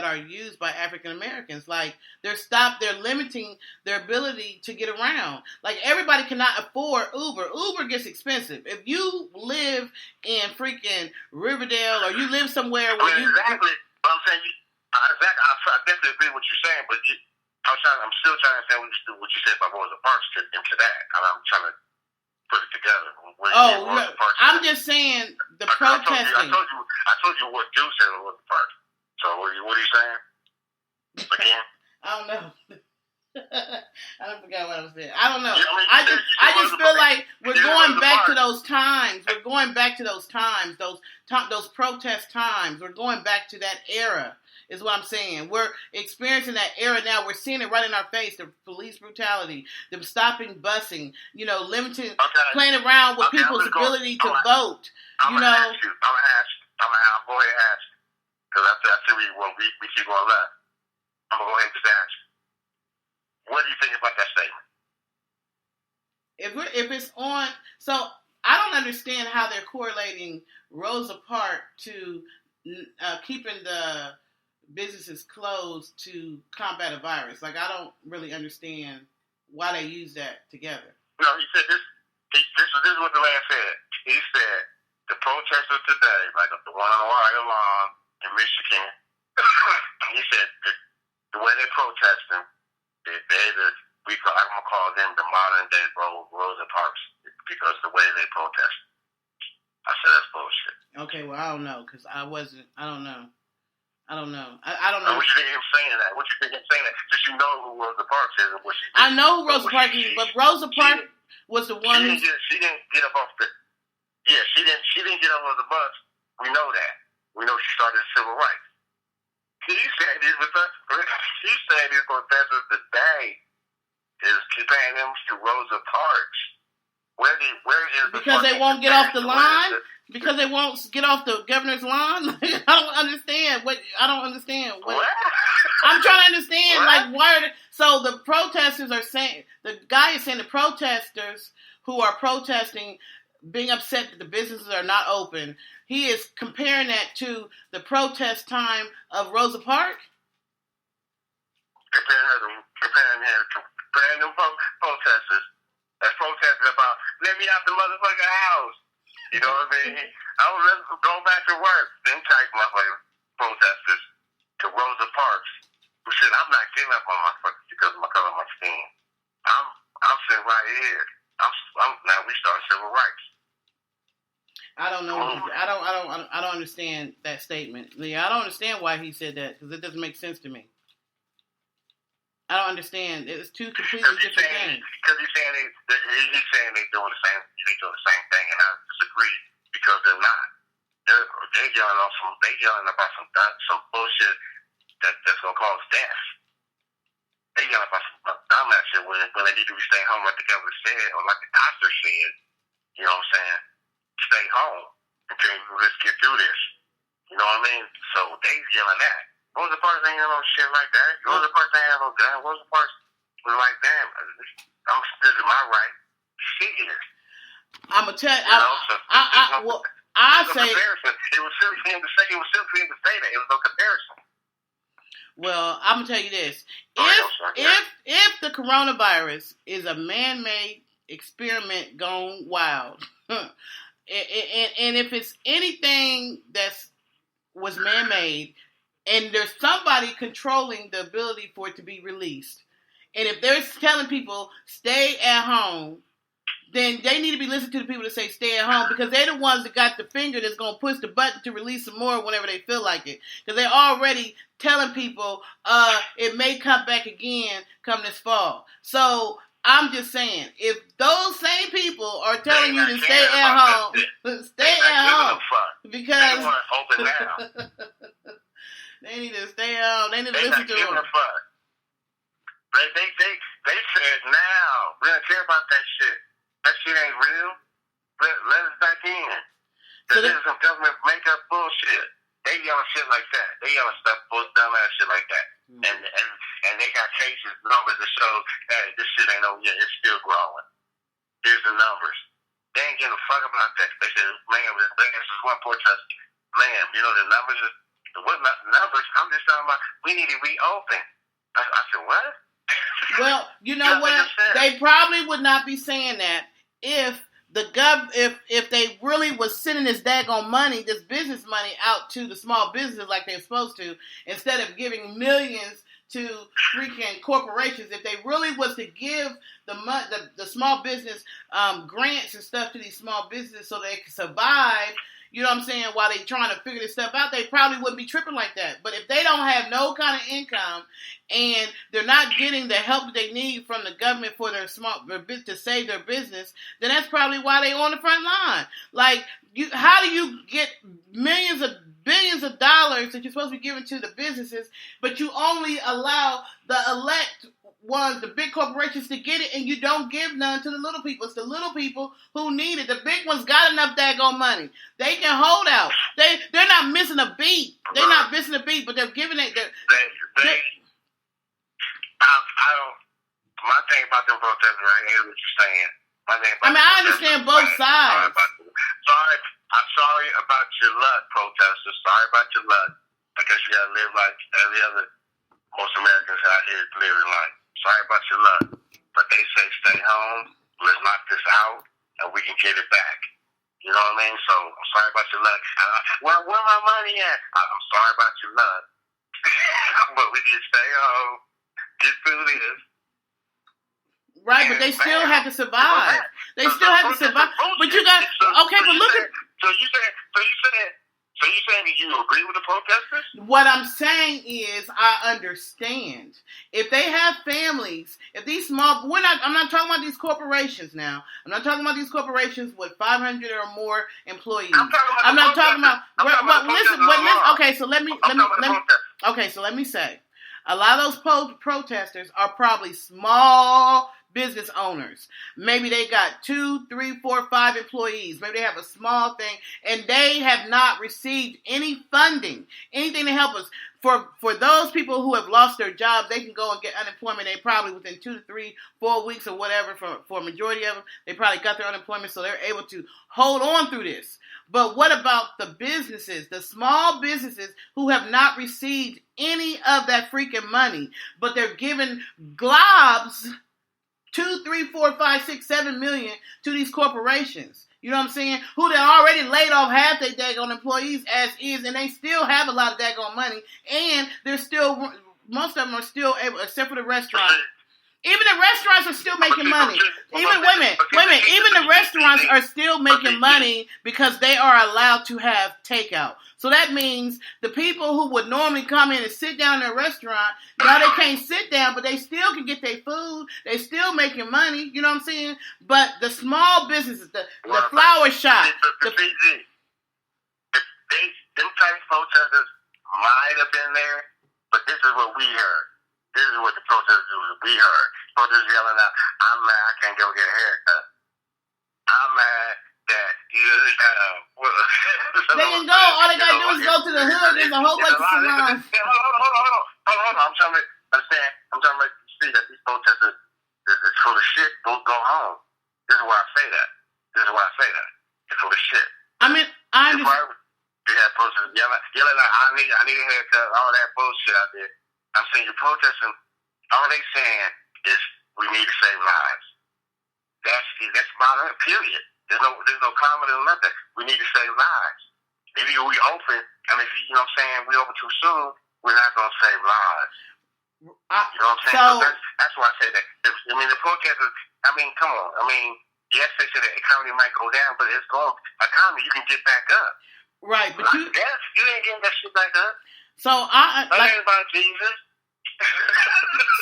are used by African Americans. Like they're limiting their ability to get around. Like everybody cannot afford Uber. Uber gets expensive. If you live in freaking Riverdale or you live somewhere where exactly. But I'm saying I definitely agree with what you're saying, but I'm still trying to understand what you said about Rosa Parks into that. I'm trying to put it together. I'm just saying the protesting. I told you what you said about Rosa Parks. So what are you saying? Again? I don't know. I forgot what I was saying. I don't know. I just feel like we're going back to those times. We're going back to those times. Those protest times. We're going back to that era. Is what I'm saying. We're experiencing that era now. We're seeing it right in our face. The police brutality, them stopping busing, limiting, playing around with people's ability to vote. I'm gonna ask you. I'm going to ask you because I see we keep going left. I'm gonna go ahead and just ask you. What do you think about that statement? If it's on, so I don't understand how they're correlating Rosa Parks to keeping the businesses closed to combat a virus. Like I don't really understand why they use that together. No, he said this is what the man said. He said the protesters today, like the one on Ohio lawn in Michigan, he said that the way they're protesting, I'm gonna call them the modern day Rosa Parks because the way they protest. I said that's bullshit. Okay, well I don't know because I don't know. I don't know. What you think him saying that? What you think him saying that? Just you know who Rosa Parks is and what she did. I know who Rosa Parks is, but Rosa Parks was the one. She didn't get up off the. Yeah, she didn't get up on the bus. We know that. We know she started civil rights. He's saying these protesters today is comparing them to Rosa Parks. Where is because they won't get off the line? Because they won't get off the governor's lawn? I don't understand. What? I'm trying to understand. What? Like, why are they? So the protesters are saying, the guy is saying the protesters who are protesting, being upset that the businesses are not open, he is comparing that to the protest time of Rosa Parks? Comparing them protesters that's protesting about, let me out the motherfucking house. You know what I mean? I was going back to work. Them type motherfucking protesters to Rosa Parks, who said, I'm not giving up on my fucking because of my color of my skin. I'm sitting right here. Now we start civil rights. I don't know. I don't understand that statement. Yeah, I don't understand why he said that because it doesn't make sense to me. I don't understand. It's two completely different things. Because he's saying they're doing the same thing, and I disagree because they're not. They're yelling about some bullshit that's gonna cause death. They yelling about some dumbass shit when they need to be staying home, like the governor said, or like the doctor said. You know what I'm saying? Stay home until let's get through this. You know what I mean? So they yelling that. Rosa Parks ain't no shit like that. Rosa Parks ain't no gun. Rosa Parks was like, damn, this is my right. Shit. I'm gonna tell you. I say it was silly for him to say. It was silly for him to say that. It was no comparison. Well, I'm gonna tell you this: if the coronavirus is a man-made experiment gone wild, and if it's anything was man-made, and there's somebody controlling the ability for it to be released, and if they're telling people stay at home, then they need to be listening to the people that say stay at home because they're the ones that got the finger that's going to push the button to release some more whenever they feel like it. Because they're already telling people it may come back again come this fall. So I'm just saying, if those same people are telling you to stay at home, stay at home because they want to open now. They need to stay at home. They need to listen to them. They said now we don't care about that shit. That shit ain't real. Let us back in. This is some government make-up bullshit. They yelling shit like that. They yelling stuff, dumbass shit like that. Mm-hmm. And they got cases, numbers that show, hey, this shit ain't over yet. It's still growing. Here's the numbers. They ain't giving a fuck about that. They said, man, this is one protest. Man, you know the numbers is, what numbers? I'm just talking about, we need to reopen. I said, what? Well, you know what? They probably would not be saying that if if they really was sending this daggone money, this business money out to the small businesses like they're supposed to, instead of giving millions to freaking corporations. If they really was to give the small business grants and stuff to these small businesses so they can survive, you know what I'm saying, while they trying to figure this stuff out, they probably wouldn't be tripping like that. But if they don't have no kind of income and they're not getting the help that they need from the government for their to save their business, then that's probably why they on the front line. Like, how do you get billions of dollars that you're supposed to be giving to the businesses, but you only allow the elect ones, the big corporations, to get it, and you don't give none to the little people? It's the little people who need it. The big ones got enough daggone money. They can hold out. They're not missing a beat. They're not missing a beat, but they're giving it. I don't. My thing about them protesters, I hear what you're saying. I understand both sides. I'm sorry about your luck, protesters. Sorry about your luck. I guess you gotta live like every other most Americans out here living like. Sorry about your luck. But they say stay home, let's knock this out, and we can get it back. You know what I mean? So I'm sorry about your luck. Where my money at? I'm sorry about your luck. But we need to stay home, get through this. Right, but they still have to survive. They still have to survive. But you got okay. But look at. So you saying that you agree with the protesters? What I'm saying is, I understand if they have families. If these small, I'm not talking about these corporations now. I'm not talking about these corporations with 500 or more employees. I'm not talking about. Listen. Okay, so let me. Okay, so let me say. A lot of those protesters are probably small business owners. Maybe they got 2, 3, 4, 5 employees. Maybe they have a small thing, and they have not received any funding, anything to help us. For those people who have lost their jobs, they can go and get unemployment. They probably within 2 to 3, 4 weeks or whatever. For a majority of them, they probably got their unemployment, so they're able to hold on through this. But what about the businesses, the small businesses who have not received any of that freaking money, but they're giving globs 2, 3, 4, 5, 6, 7 million to these corporations? You know what I'm saying? Who they already laid off half their daggone employees as is, and they still have a lot of daggone money, and they're still, most of them are still able, except for the restaurants. Even the restaurants are still making money. Even the restaurants are still making money because they are allowed to have takeout. So that means the people who would normally come in and sit down in a restaurant, now they can't sit down, but they still can get their food. They still making money. You know what I'm saying? But the small businesses, the flower shop, them type of protesters might have been there, but this is what we heard. This is what the protesters we heard. Protesters yelling out, "I'm mad I can't go get a haircut. I'm mad that they can go. All they gotta do is go to the hood. There's a whole bunch of salons." Hold on. I'm trying to understand. I'm trying to see that these protesters is full of shit. Don't go home. This is why I say that. It's full of shit. I mean, I understand. They had protesters yelling out, I need a haircut, all that bullshit out there. I'm saying you're protesting. All they saying is we need to save lives. That's about it. Period. There's no comment or nothing. We need to save lives. Maybe we open. I mean, you know what I'm saying? We open too soon. We're not gonna save lives. You know what I'm saying? So that's why I say that. I mean, the protesters. I mean, come on. I mean, yes, they say the economy might go down, but it's going. Economy, you can get back up. Right, but you ain't getting that shit back up. So I ain't about Jesus.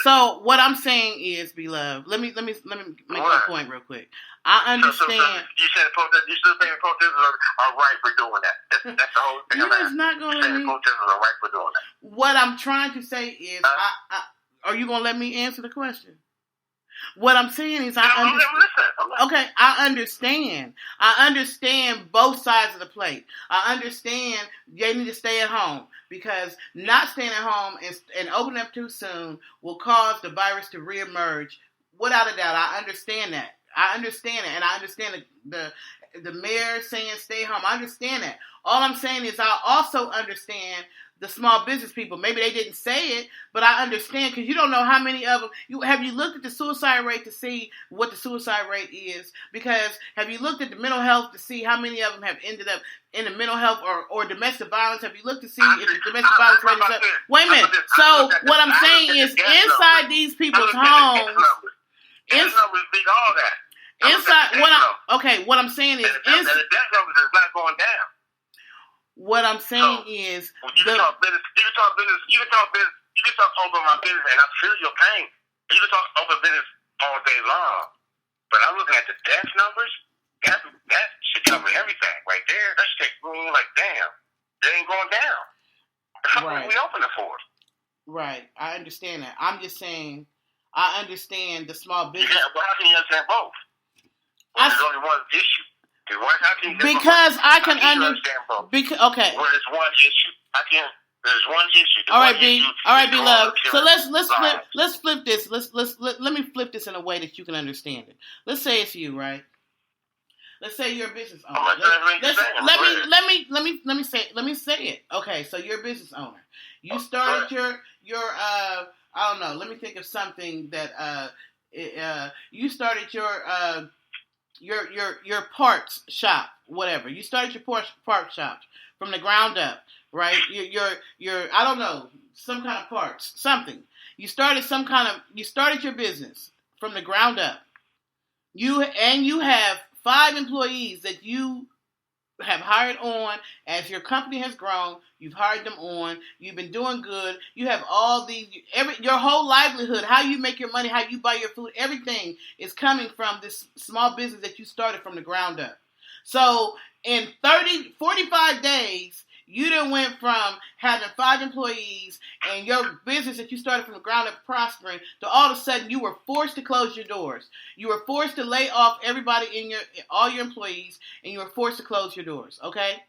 So what I'm saying is, beloved, let me make my point real quick. I understand. So you said you still think protesters are right for doing that. That's the whole thing. You're just not going to let me. Protesters are right for doing that. What I'm trying to say is, are you going to let me answer the question? What I'm saying is, okay, I understand. I understand both sides of the plate. I understand they need to stay at home because not staying at home and opening up too soon will cause the virus to reemerge. Without a doubt, I understand that. I understand it, and I understand the mayor saying stay home. I understand that. All I'm saying is I also understand the small business people. Maybe they didn't say it, but I understand because you don't know how many of them. Have you looked at the suicide rate to see what the suicide rate is? Because have you looked at the mental health to see how many of them have ended up in the mental health or domestic violence? Have you looked to see if the domestic violence rate is up? Wait a minute. So what I'm saying is inside these people's homes. What I'm saying is the death numbers is not going down. What I'm saying is you can talk business. You can talk business. You can talk open my business, and I feel your pain. You can talk open business all day long, but I'm looking at the death numbers. That should cover everything right there. That should take room. Like damn, they ain't going down. Right. We open it for. Right, I understand that. I'm just saying, I understand the small business. Yeah, but how can you understand both? Well, there's only one issue. Because I can understand both. Okay. Well, there's one issue. There's one issue. All right, beloved. So let's flip this. Let me flip this in a way that you can understand it. Let's say it's you, right? Let's say you're a business owner. Let me say it. Okay, so you're a business owner. You started your I don't know. Let me think of something that you started your parts shop, whatever. You started your parts shop from the ground up, right? Your I don't know, some kind of parts, something. You started your business from the ground up. You have 5 employees that you have hired on as your company has grown. You've hired them on. You've been doing good. You have all these, your whole livelihood, how you make your money, how you buy your food, everything is coming from this small business that you started from the ground up. So in 45 days, You done went from having 5 employees and your business that you started from the ground up prospering to all of a sudden you were forced to close your doors. You were forced to lay off everybody all your employees, and you were forced to close your doors, okay?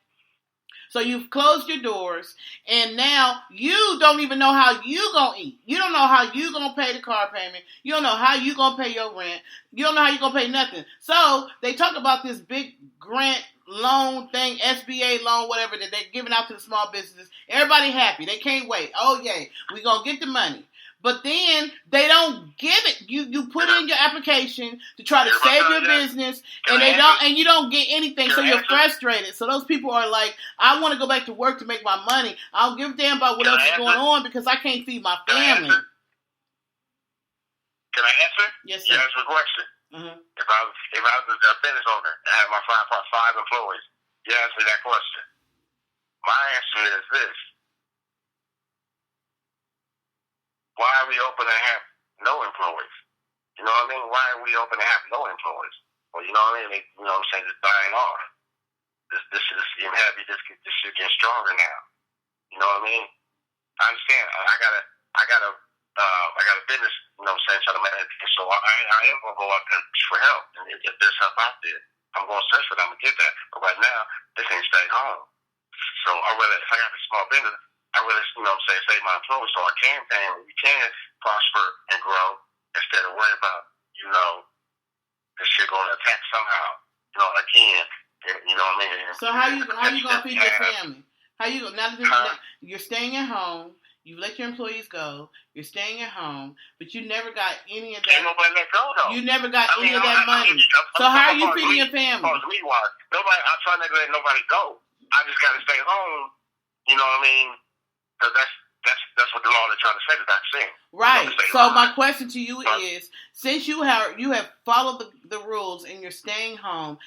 So you've closed your doors, and now you don't even know how you gonna eat. You don't know how you gonna pay the car payment. You don't know how you gonna pay your rent. You don't know how you gonna pay nothing. So they talk about this big grant loan thing, SBA loan, whatever, that they're giving out to the small businesses. Everybody happy. They can't wait. Oh, yay, we gonna get the money. But then they don't give it. You put in your application to try to save your business, and you don't get anything, so you're frustrated. So those people are like, I want to go back to work to make my money. I don't give a damn about what else is going on because I can't feed my family. Can I answer? Yes, sir. You answer the question. Mm-hmm. If I was a business owner and I had my five employees, you answer that question. My answer is this. Why are we open to have no employees? You know what I mean? Why are we open to have no employees? Well, you know what I mean? You know what I'm saying? Just dying off. This shit is getting heavy. This shit getting stronger now. You know what I mean? I understand. I got a business. You know what I'm saying? Trying to manage. So I am gonna go out there for help. And if there's help out there, I'm gonna search for them and get that. But right now, this ain't stay home. So I rather, if I got a small business, I really, you know what I'm saying, save my employees so we can prosper and grow instead of worrying about, you know, this shit going to attack somehow, you know, again, you know what I mean? So how you going to feed your family? You're staying at home, you let your employees go, you're staying at home, but you never got any of that. Ain't nobody let go, though. You never got any of that money. So how are you feeding your family? I'm trying to let nobody go. I just got to stay home, you know what I mean? Because that's what the law is trying to say. Is not saying. Right. So my question to you is, since you have followed the rules and you're staying home,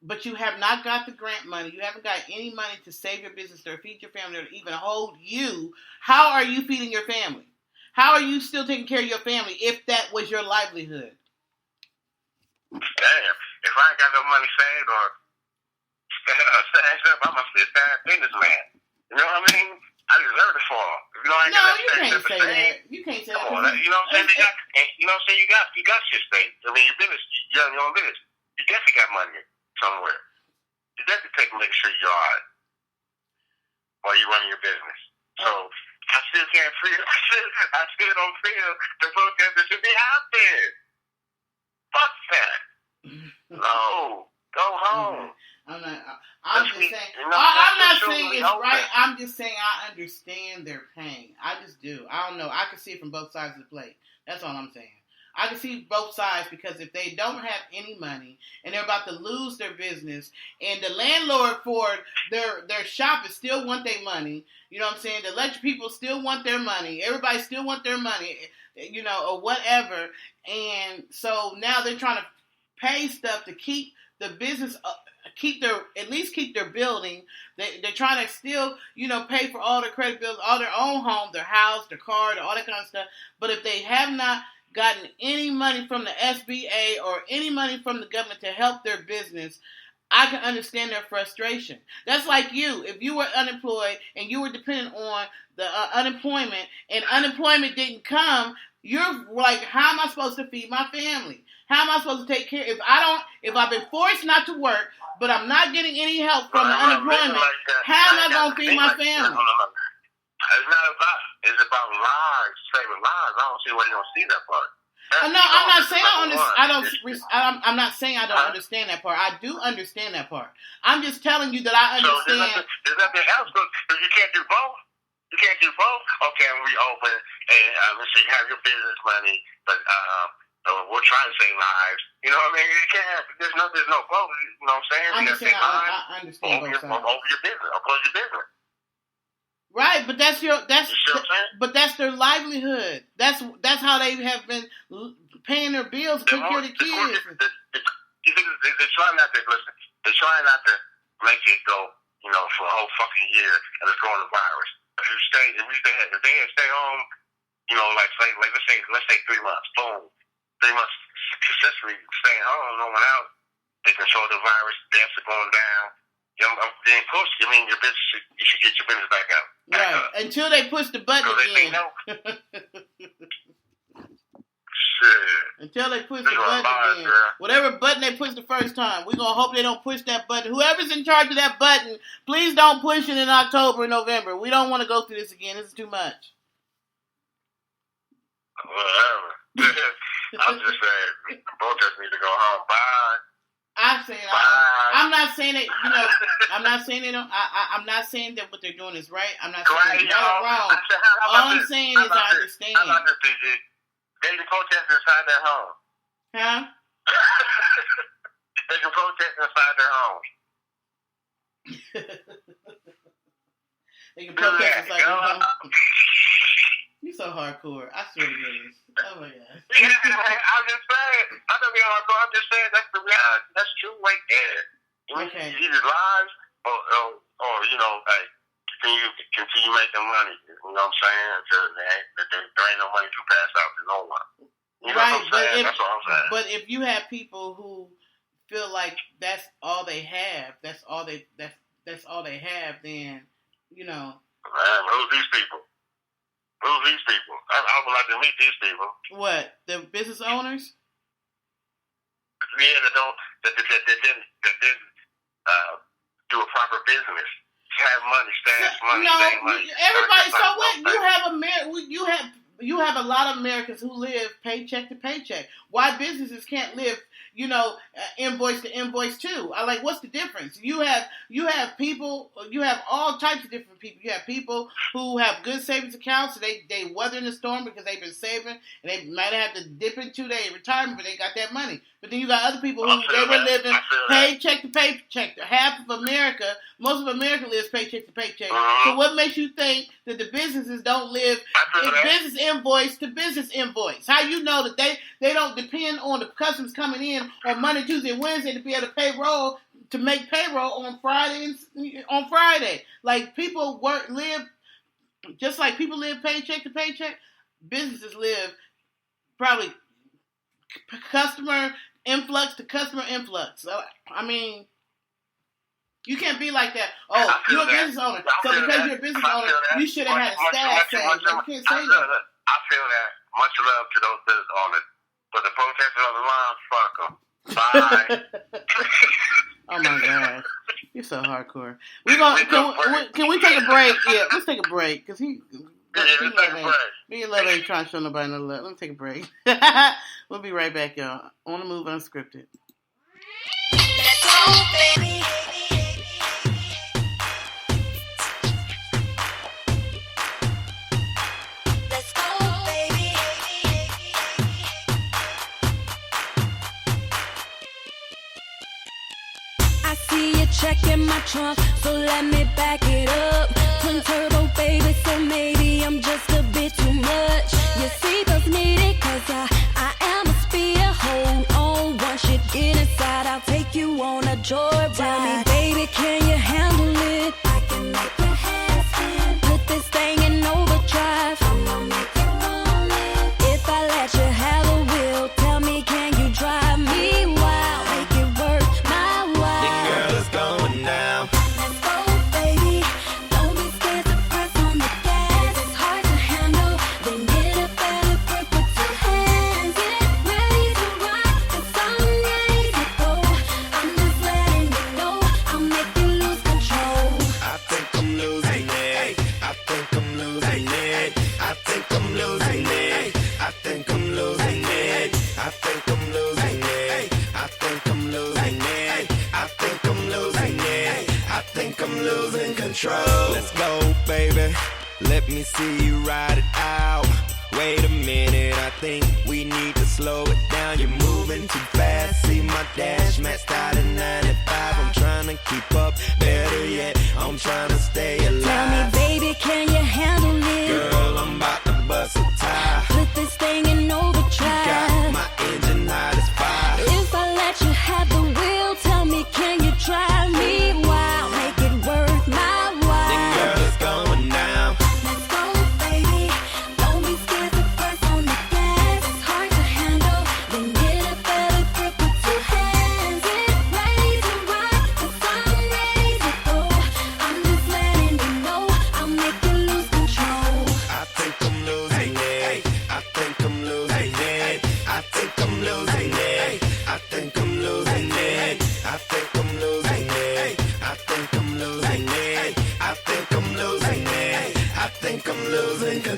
but you have not got the grant money, you haven't got any money to save your business or feed your family or even hold you, how are you feeding your family? How are you still taking care of your family if that was your livelihood? Damn. If I ain't got no money saved or stashed up, I must be a sad businessman. You know what I mean? I deserve to fall. You know, you can't say that. You can't say that. Come on, you know what I'm saying? You know what I'm saying? You got shit saved. I mean, your business, you run your own business. You definitely got money somewhere. You definitely make sure you're all right while you're running your business. So I still can't feel. I still don't feel the protesters should be out there. Fuck that. No, go home. I'm just saying. I'm not saying it's right. I'm just saying I understand their pain. I just do. I don't know. I can see it from both sides of the plate. That's all I'm saying. I can see both sides because if they don't have any money and they're about to lose their business and the landlord for their shop is still want their money, you know what I'm saying? The electric people still want their money. Everybody still want their money, you know, or whatever. And so now they're trying to pay stuff to keep the business keep their building. They're trying to still, you know, pay for all their credit bills, all their own home, their house, their car, all that kind of stuff. But if they have not gotten any money from the SBA or any money from the government to help their business, I can understand their frustration. That's like you. If you were unemployed and you were dependent on the unemployment and unemployment didn't come, you're like, how am I supposed to feed my family? How am I supposed to take care? If I've been forced not to work, but I'm not getting any help from the unemployment, how am I going to feed my family? It's not about. It's about lives, saving lives. I don't see why you don't see that part. No, I'm not saying I'm not saying I don't understand that part. I do understand that part. I'm just telling you that I understand. So there's nothing else because you can't do both. You can't do both. Okay, we open and let's see, have your business money, but we're trying to save lives. You know what I mean? You can't have. There's no both. You know what I'm saying? I understand both sides. Over your business, or close your business. Right, but that's their livelihood. That's how they have been paying their bills, taking care of the kids. They're trying not to listen. They're trying not to make it go, you know, for a whole fucking year and it's coronavirus. If they stay home, you know, let's say 3 months. Boom, 3 months successfully staying home, no one out. They control the virus. Deaths are going down. Being pushed, I mean, your business, you should get your business back out. Right. Until they push the button again. No. Shit. Until they push the button again. Girl. Whatever button they pushed the first time, we're going to hope they don't push that button. Whoever's in charge of that button, please don't push it in October and November. We don't want to go through this again. This is too much. Whatever. I'm just saying, protesters need to go home. Bye. I'm not saying that, you know, I'm not saying that, I'm not saying that what they're doing is right. I'm not saying it's right or wrong. All I'm saying is I understand. How about this, DJ? They can protest inside their home. Huh? They can protest inside their home. They can protest inside their home. You so hardcore. I swear to goodness. Oh my God. I'm just saying. I'm not being hardcore. I'm just saying that's the reality. That's true right there. Okay. Either lies or you know, like continue making money. You know what I'm saying? Until there ain't no money to pass out to no one. You know what I'm saying? That's what I'm saying. But if you have people who feel like that's all they have, that's all they have, then you know. Man, who's these people? Who's these people? I would like to meet these people. What? The business owners? Yeah, that didn't do a proper business. Have money, stash money, save money. Everybody. So what? You have a lot of Americans who live paycheck to paycheck. Why businesses can't live, you know, invoice to invoice too? What's the difference? You have people, you have all types of different people. You have people who have good savings accounts, so they weathering the storm because they've been saving, and they might have to dip into their retirement, but they got that money. But then you got other people who they were living paycheck to paycheck. Half of America, most of America lives paycheck to paycheck. So what makes you think that the businesses don't live business invoice to business invoice? How you know that they don't depend on the customers coming in on Monday, Tuesday, and Wednesday to be able to make payroll on Friday. Like people live just like people live paycheck to paycheck. Businesses live probably customer influx to customer influx. So I mean, you can't be like that. Oh, you're a business owner, so because you're a business owner, you should have had a staff savings. You can't say that. I feel that. Much love to those business owners. But the protesters on the line, fuck them. Bye. Oh my God, you're so hardcore. Can we take a break? Yeah, let's take a break because me and Love ain't trying to show nobody no love. Let's take a break. We'll be right back, y'all. On the Move Unscripted. Let's go, baby. Checking my trunk, so let me back it up. Twin turbo, baby, so maybe I'm just a bit too much. Your seatbelt's needed, cause I am a speeder. Hold on, once you get inside, I'll take you on a joyride. Tell me, baby, can you handle it? I can make your hands spin. Put this thing in overdrive. I'm gonna make you want it. If I let you have a wheel, tell me, can you drive me wild? Make it work my while. The girl is going down. Let's go, baby. Don't be scared to press on the gas. It's hard to handle. Then get a better grip with two hands. Get ready to rock, 'cause I'm ready to go. I'm just letting you know I'll make you lose control. I think I'm losing it. I think I'm losing it. I think I'm losing it. I think I'm losing it. I think I'm losing it. I think I'm losing it. I think I'm losing it. I think I'm losing control. Let's go, baby. Let me see you ride it out. Wait a minute, I think we need to slow it down. You're moving too fast. See my dash maxed out at 95. I'm trying to keep up. Better yet, I'm trying to stay alive. Tell me, baby, can you handle it? Girl, I'm about to bust a tie. Put this thing in overdrive. Got my engine hot as fire. If I let you have the wheel, tell me, can you drive me wild? Make it worth my while. The girl is going down. Let's go, baby. Don't be scared to press on the gas. It's hard to handle. Then get a better grip with two hands. Get ready to rock, 'cause I'm ready to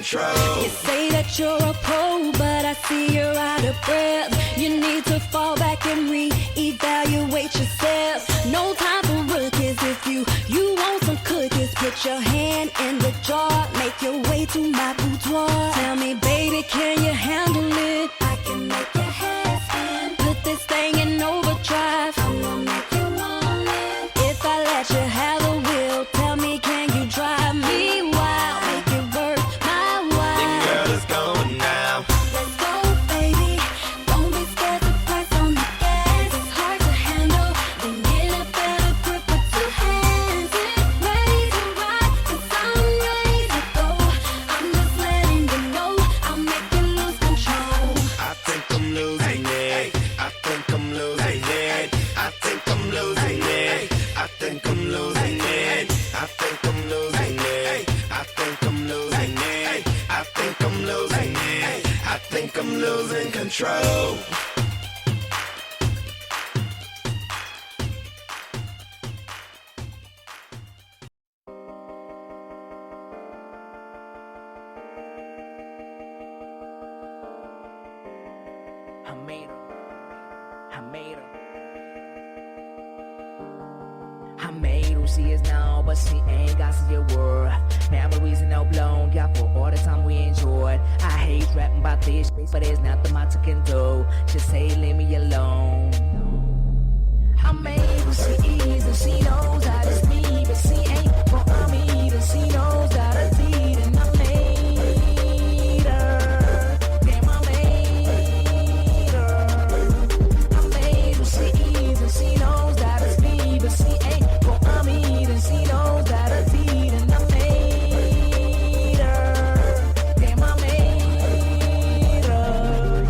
control. You say that you're a pro, but I see you're out of breath. You need to fall back and re-evaluate yourself. No time for rookies. If you want some cookies, put your hand in the jar. Make your way to my boudoir. Tell me, baby, can you handle it? I can make your head spin. Put this thing in overdrive. I'm gonna make you want it. If I let you have the wheel, tell me, can you drive me wild? Make it worth my while. The girl is going now. Let's go, baby. Don't be scared to press on the gas. It's hard to handle. Then get a better grip with two hands. Get ready to ride, 'cause I'm ready to go. I'm just letting you know I'll make you lose control. I think I'm losing it. I think I'm losing it. I think I'm losing it. I think I'm losing it. I think I'm losing it. I think I'm losing it. I think I'm losing it. I think I'm losing control. I made her. I made her. I made who she is now, but she ain't got to see a word. Memories and no blown, got for all the time we enjoyed. I hate rapping about this, but there's nothing much I can do. Just say leave me alone. I made who she is, and she knows that it's me, but she ain't for me, and she knows that it's me, and I made her. Damn, I made her. I made who she is, and she knows that it's me, but she ain't for me, and she knows that it's me, and I made her. Damn, I made her.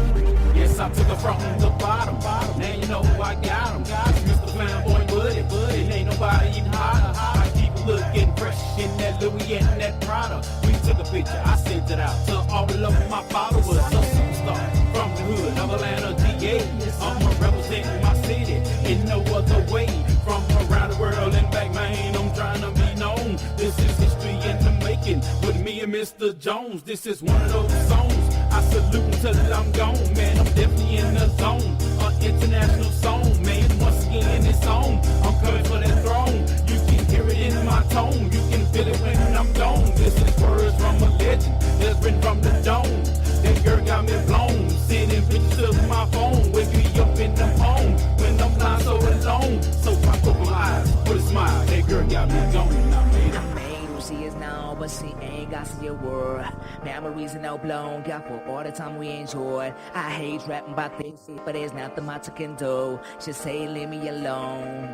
Yes, I took her from the bottom. Now you know who I got him. Mr. Flamboy Buddy. And ain't nobody even hotter. I keep looking fresh in that Louis and that Prada. We took a picture, I sent it out to all of my followers. A superstar from the hood of Atlanta, DA. I'm representing my city in no other way. From around the world and back, man, I'm trying to be known. This is history in the making with me and Mr. Jones. This is one of those songs I salute until I'm gone, man. I'm definitely in the zone. An international song, man. Once again, it's on. I'm coming for that throne. You can hear it in my tone. You can feel it when I'm gone. This is words from a legend that's written from the dome. That girl got me blown. Sending pictures to my phone. Wake me up in the home when I'm not so alone. So I open my eyes with a smile. That girl got me going. I made her. I made who she is now, but she ain't got to see a word. Memories and no blown, got for all the time we enjoyed. I hate rapping about this shit, but there's nothing much I can do. Just say leave me alone.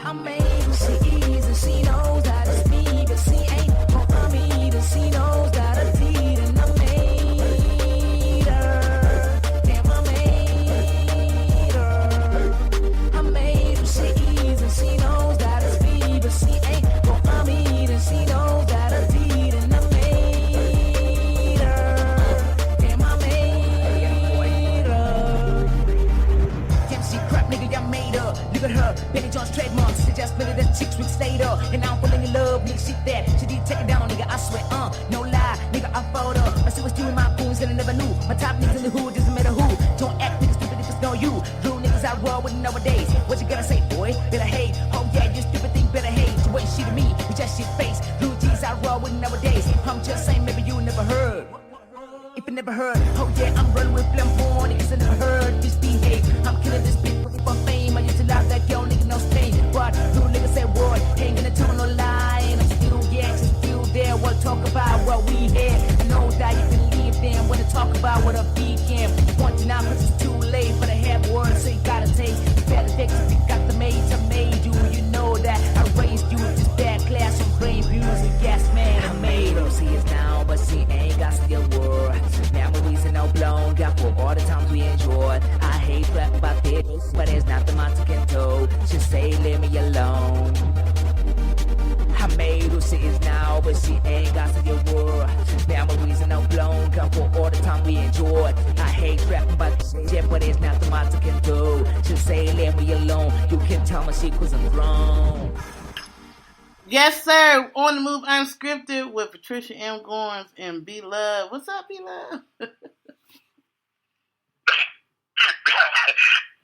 I made who she is, and she knows that it's me, but she ain't for me, and she knows that it's me, and I made her. Damn, I made her. I made who she is, and she knows that it's me, but she ain't for me, and she knows that it's me, and I made her. Damn, I made her. Damn, she crap, nigga, I made her. Look at her, Benny John's trademark. She just split it at 6 weeks later. And now I'm falling in love, nigga, shit that. She did take it down, nigga, I swear, no lie, nigga, I followed her. I see what's doing my goons and I never knew. My top niggas in the hood, doesn't matter who. Don't act niggas stupid if it's no you. Real niggas I roll with nowadays. What you gotta say, boy? Better hate. Oh yeah, you stupid thing, better hate. You ain't shit to me, you just shit face. Blue G's I roll with nowadays. I'm just saying, maybe you never heard. If you never heard, oh yeah, I'm running with Flamboy, niggas I never heard. This behave, I'm killing this bitch for fame. I used to laugh like yo, nigga, no stain. But you niggas say what? Ain't gonna tell no lie. And I'm still, yeah, still there. We'll talk about what we had. I know that you can leave them when to talk about what a beacon. Want to now, cause it's too late for the half words, so you gotta take the better fix. If you got the maids, I made you. You know that I raised you. Just bad class from brain views and gas, man. I made her. She is now, but she ain't got still word. Memories and no blown, got for all the times we enjoyed. I hate rap about this, but there's nothing much I can do. Just say leave me alone. I made who she is now, but she ain't got to your word. Memories and no blown, got for all the time we enjoyed. I hate rap about this shit, but there's nothing much I can do. Just say leave me alone. You can tell my shit cause I'm grown. Yes, sir. On the Move Unscripted with Patricia M. Goins and B Love. What's up, B Love?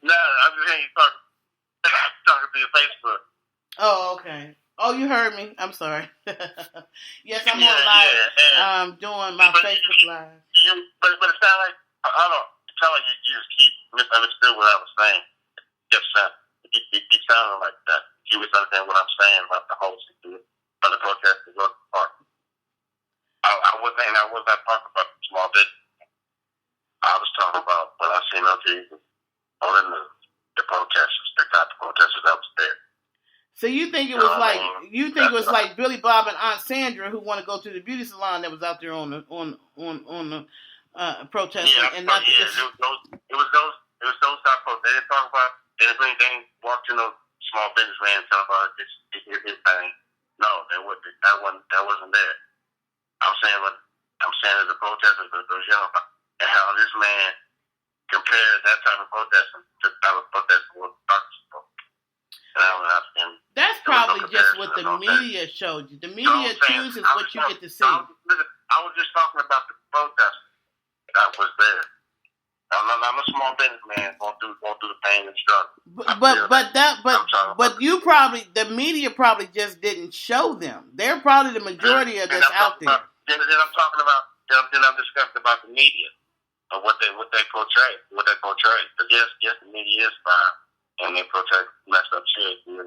No, I'm just hearing you talking to your Facebook. Oh, okay. Oh, you heard me. I'm sorry. Yes, I'm on Yeah, live. yeah. Doing my Facebook Live. But it sounds like, I don't know, it sounds like you just keep misunderstood what I was saying. You sounded like that. You misunderstand what I'm saying about the whole situation, about the protest to go to the park. I was not talking about the small business. I was talking about what I seen on TV, on the news, the protesters, the type of protesters that was there. So you think it was like Billy Bob and Aunt Sandra who want to go to the beauty salon that was out there on the protesting and not it was those type of. They didn't talk about. They didn't walk to no small business man and talk about his thing. No, that wasn't there. I'm saying as a protester, those young and how this man compared that type of protesting to the type of protesting with doctors. That's probably just what the media showed you. The media chooses what you get to see. I was just talking about the protest that was there. I'm a small businessman. Won't do the pain and struggle. But the media probably just didn't show them. They're probably the majority of this out there. Then I'm discussing about the media and what they portray. But yes, the media is fine. And they protect messed up shit, fool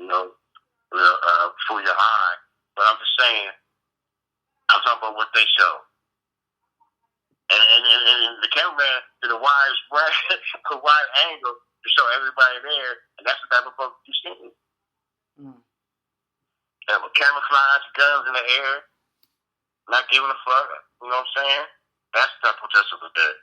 your eye. But I'm just saying, I'm talking about what they show. And the cameraman did a wide angle to show everybody there, and that's the type of folks you see. And with camouflage, guns in the air, not giving a fuck, you know what I'm saying? That's the type of protesters was there.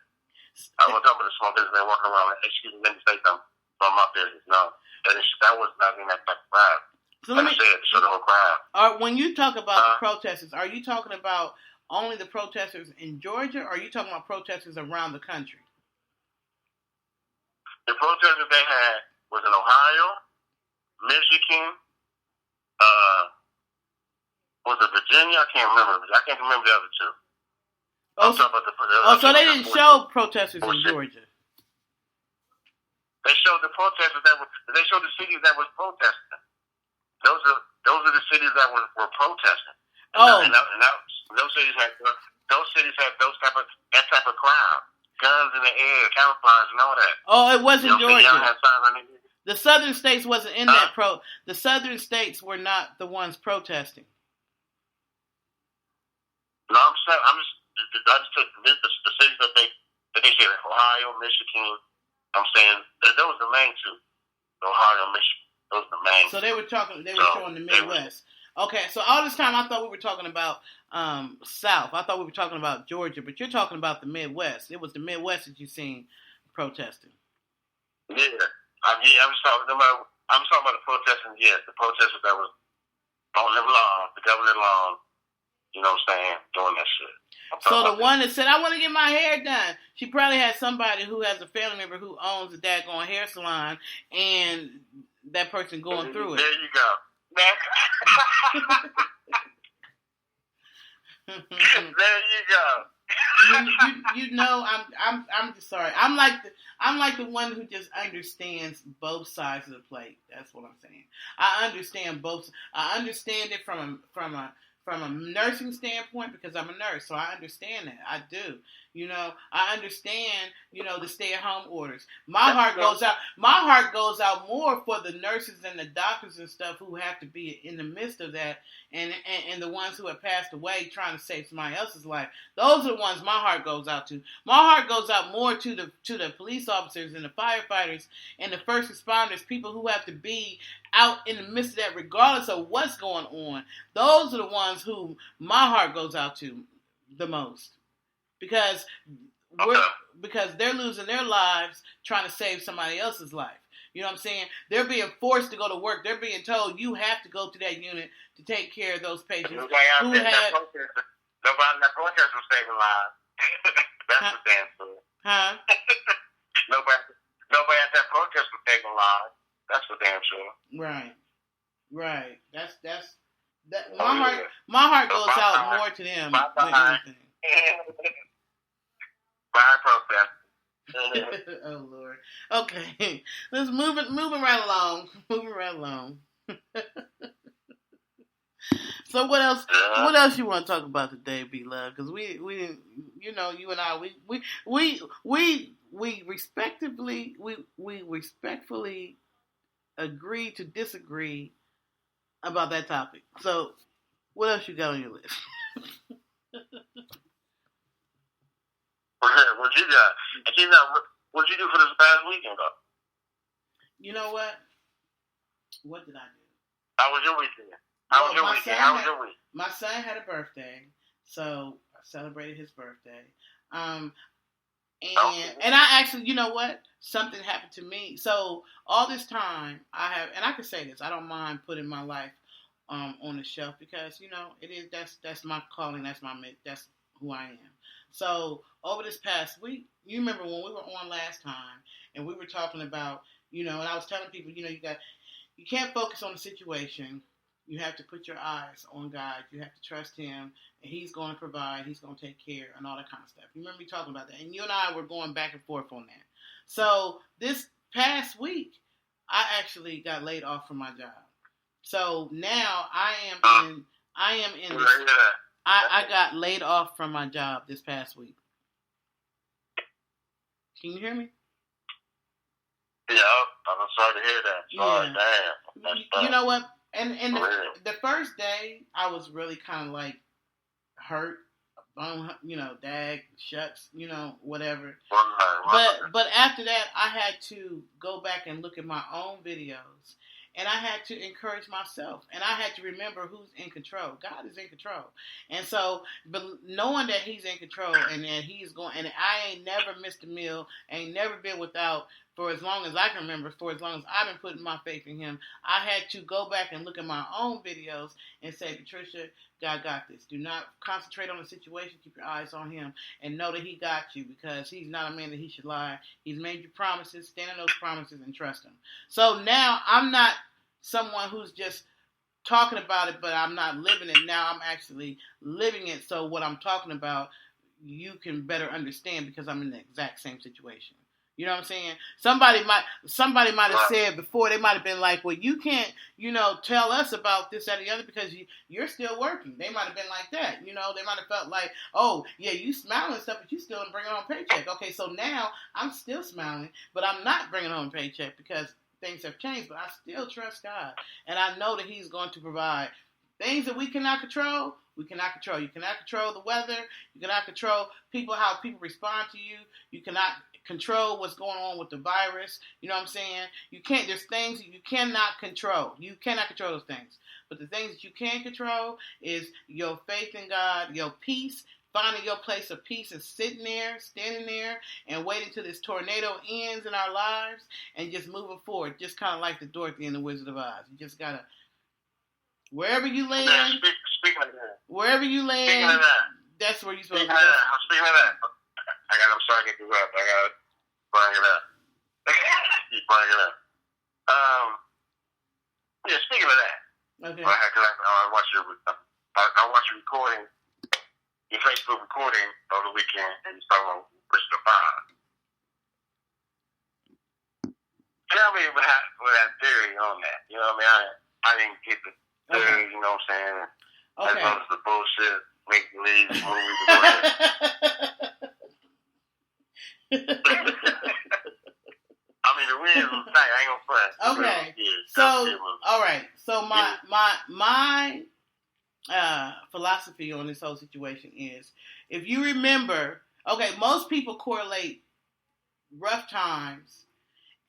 I wasn't talking about the small businessman walking around like, excuse me, let me say something. From my business, no. That was not in that type of crowd. So let me say it to show the whole crowd. When you talk about the protesters, are you talking about only the protesters in Georgia, or are you talking about protesters around the country? The protesters they had was in Ohio, Michigan, was it Virginia? I can't remember the other two. So they didn't show protesters in Georgia. They showed the protesters they showed the cities that was protesting. Those are the cities that were protesting. And those cities had that type of crowd, guns in the air, camouflage, and all that. Oh, it wasn't Georgia. The southern states wasn't in that The southern states were not the ones protesting. No, I just took the cities that they said, Ohio, Michigan. I'm saying that those were the main two. Ohio, Michigan. Those were the main. So they were showing the Midwest. Okay, so all this time I thought we were talking about South. I thought we were talking about Georgia, but you're talking about the Midwest. It was the Midwest that you seen protesting. Yeah, I'm just talking about the protesting. Yes, the protesters that was on the lawn, the government lawn. You know what I'm saying? Doing that shit. So the one that said, I want to get my hair done, she probably had somebody who has a family member who owns a daggone hair salon, and that person going through it. There you go. There you go. I'm just sorry. I'm like the one who just understands both sides of the plate. That's what I'm saying. I understand both. I understand it from a nursing standpoint because I'm a nurse, so I understand that. I do. I understand, the stay-at-home orders. My heart goes out more for the nurses and the doctors and stuff who have to be in the midst of that and the ones who have passed away trying to save somebody else's life. Those are the ones my heart goes out to. My heart goes out more to the police officers and the firefighters and the first responders, people who have to be out in the midst of that regardless of what's going on. Those are the ones who my heart goes out to the most. Because they're losing their lives trying to save somebody else's life. You know what I'm saying? They're being forced to go to work. They're being told you have to go to that unit to take care of those patients. Nobody in that protest was saving lives. That's for damn sure. Huh? Nobody at that protest was saving lives. That's for damn sure. Right. My heart goes out more to them than anything. Bye, protest. Oh Lord. Okay, let's moving right along. Moving right along. So what else? Yeah. What else you want to talk about today, B Love? Because we didn't, you and I, we respectfully agree to disagree about that topic. So what else you got on your list? What you got? What'd you do for this past weekend, though? You know what? What did I do? How was your weekend? How was your week? My son had a birthday, so I celebrated his birthday. And I actually, you know what? Something happened to me. So all this time and I can say this, I don't mind putting my life on the shelf because it is that's my calling, that's who I am. So over this past week, you remember when we were on last time and we were talking about, and I was telling people, you can't focus on the situation. You have to put your eyes on God. You have to trust Him, and He's going to provide. He's going to take care, and all that kind of stuff. You remember me talking about that? And you and I were going back and forth on that. So this past week, I actually got laid off from my job. So now I got laid off from my job this past week. Can you hear me? Yeah, I'm sorry to hear that. Sorry, damn. You know what? And the first day, I was really kind of like hurt, dag, shucks, whatever. But after that, I had to go back and look at my own videos, and I had to encourage myself, and I had to remember who's in control. God is in control, and so, but knowing that He's in control and that He's going, and I ain't never missed a meal, ain't never been without. For as long as I can remember, for as long as I've been putting my faith in Him, I had to go back and look at my own videos and say, Patricia, God got this. Do not concentrate on the situation. Keep your eyes on Him and know that He got you because He's not a man that He should lie. He's made you promises. Stand on those promises and trust Him. So now I'm not someone who's just talking about it, but I'm not living it. Now I'm actually living it. So what I'm talking about, you can better understand because I'm in the exact same situation. You know what I'm saying? Somebody might have said before, they might have been like, well, you can't, tell us about this, that, or the other because you're still working. They might have been like that. They might have felt like, oh, yeah, you smiling and stuff, but you still bringing home a paycheck. Okay, so now I'm still smiling, but I'm not bringing home a paycheck because things have changed, but I still trust God. And I know that He's going to provide. Things that we cannot control, we cannot control. You cannot control the weather. You cannot control how people respond to you. You cannot control what's going on with the virus. You know what I'm saying? There's things that you cannot control. You cannot control those things. But the things that you can control is your faith in God, your peace, finding your place of peace and sitting there, standing there, and waiting till this tornado ends in our lives and just moving forward. Just kind of like the Dorothy and the Wizard of Oz. You just got to, wherever you land, wherever you land, that's where you're supposed to go. Speaking of that, I'm sorry to get you up. I got to bring it up. Keep bringing it up. Yeah, speaking of that. Okay. I watched your recording, your Facebook recording over the weekend, and you talking about Bristol Fire. Tell me about that theory on that. You know what I mean? I didn't get the theory, you know what I'm saying? Okay. As well as the bullshit, make-believe movies and whatever. I mean, the real thing, I ain't gonna front. Okay. So, all right. So my philosophy on this whole situation is, if you remember, okay, most people correlate rough times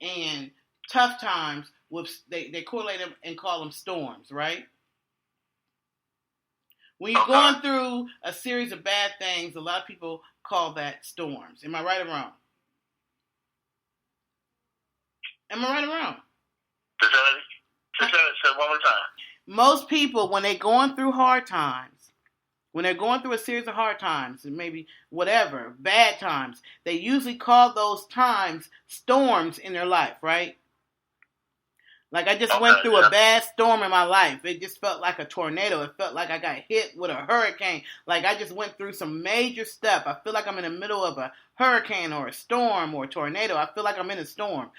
and tough times with they correlate them and call them storms, right? When you're going through a series of bad things, a lot of people call that storms. Am I right or wrong? Am I right or wrong? Say one more time. Most people, when they're going through hard times, when they're going through a series of hard times, and maybe whatever, bad times, they usually call those times storms in their life, right? Like, I just went through a bad storm in my life. It just felt like a tornado. It felt like I got hit with a hurricane. Like, I just went through some major stuff. I feel like I'm in the middle of a hurricane or a storm or a tornado. I feel like I'm in a storm.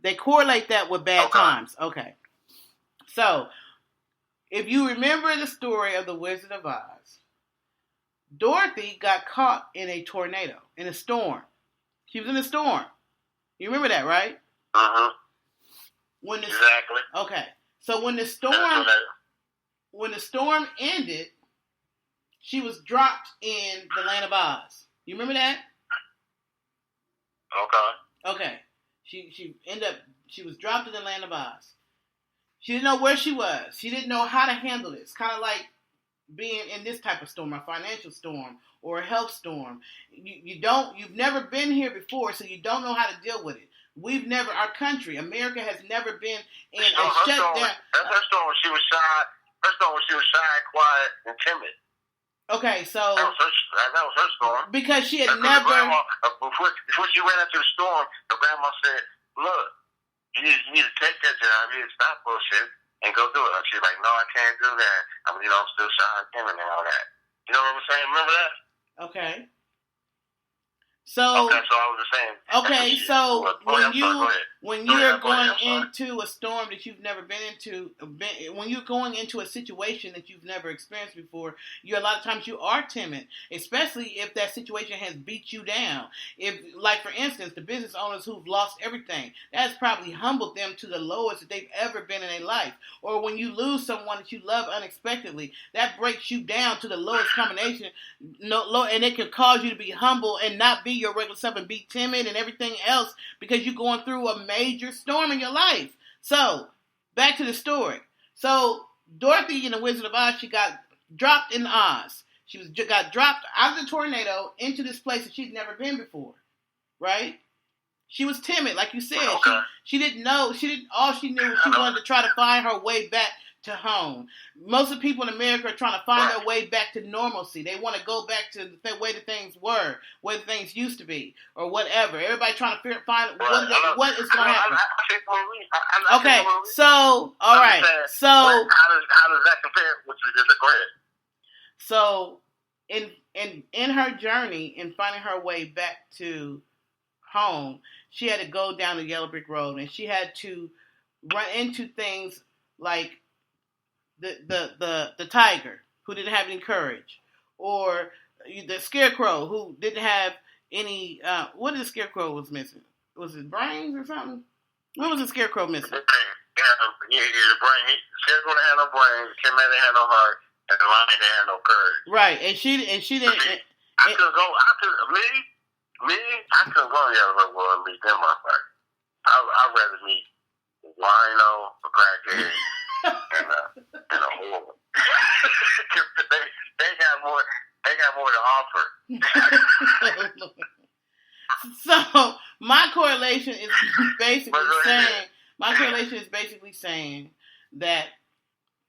They correlate that with bad times. Okay. So, if you remember the story of the Wizard of Oz, Dorothy got caught in a tornado, in a storm. She was in a storm. You remember that, right? Uh-huh. Exactly. Okay. So when the storm ended, she was dropped in the land of Oz. You remember that? Okay. She was dropped in the land of Oz. She didn't know where she was. She didn't know how to handle this. Kind of like being in this type of storm, a financial storm or a health storm. You've never been here before, so you don't know how to deal with it. Our country, America, has never been in a shutdown. That's her storm when she was shy. Her storm when she was shy, quiet, and timid. Okay, so that was her storm. Because she had never. Before she ran into the storm, her grandma said, "Look, you need to take that job. You need to stop bullshit and go do it." And she's like, "No, I can't do that. I'm still shy and timid and all that." You know what I'm saying? Remember that? Okay. So I was just saying. Okay, so when you're going into a storm that you've never been into, when you're going into a situation that you've never experienced before, a lot of times you are timid, especially if that situation has beat you down. If, like for instance, the business owners who've lost everything, that's probably humbled them to the lowest that they've ever been in their life. Or when you lose someone that you love unexpectedly, that breaks you down to the lowest combination. And it can cause you to be humble and not be your regular self and be timid and everything else because you're going through a major storm in your life. So, back to the story. So, Dorothy in the Wizard of Oz, she got dropped in Oz. Got dropped out of the tornado into this place that she'd never been before. Right? She was timid, like you said. She didn't know. All she knew was she wanted to try to find her way back to home. Most of the people in America are trying to find their way back to normalcy. They want to go back to the way the things were, where the things used to be, or whatever. Everybody trying to find what is going to happen. Okay, so all right, so how does that compare with the grid? So in her journey in finding her way back to home, she had to go down the yellow brick road, and she had to run into things like the tiger who didn't have any courage, or the scarecrow who didn't have any. What did the scarecrow was missing? Was it brains or something? What was the scarecrow missing? The brain. Scarecrow didn't have no brains. Kim didn't have no heart, and the lion didn't have no courage. Right, and she didn't. I couldn't go the other way and meet them motherfuckers. I'd rather meet Wino or Crackhead. And a whore. they got more to offer. So my correlation is basically saying that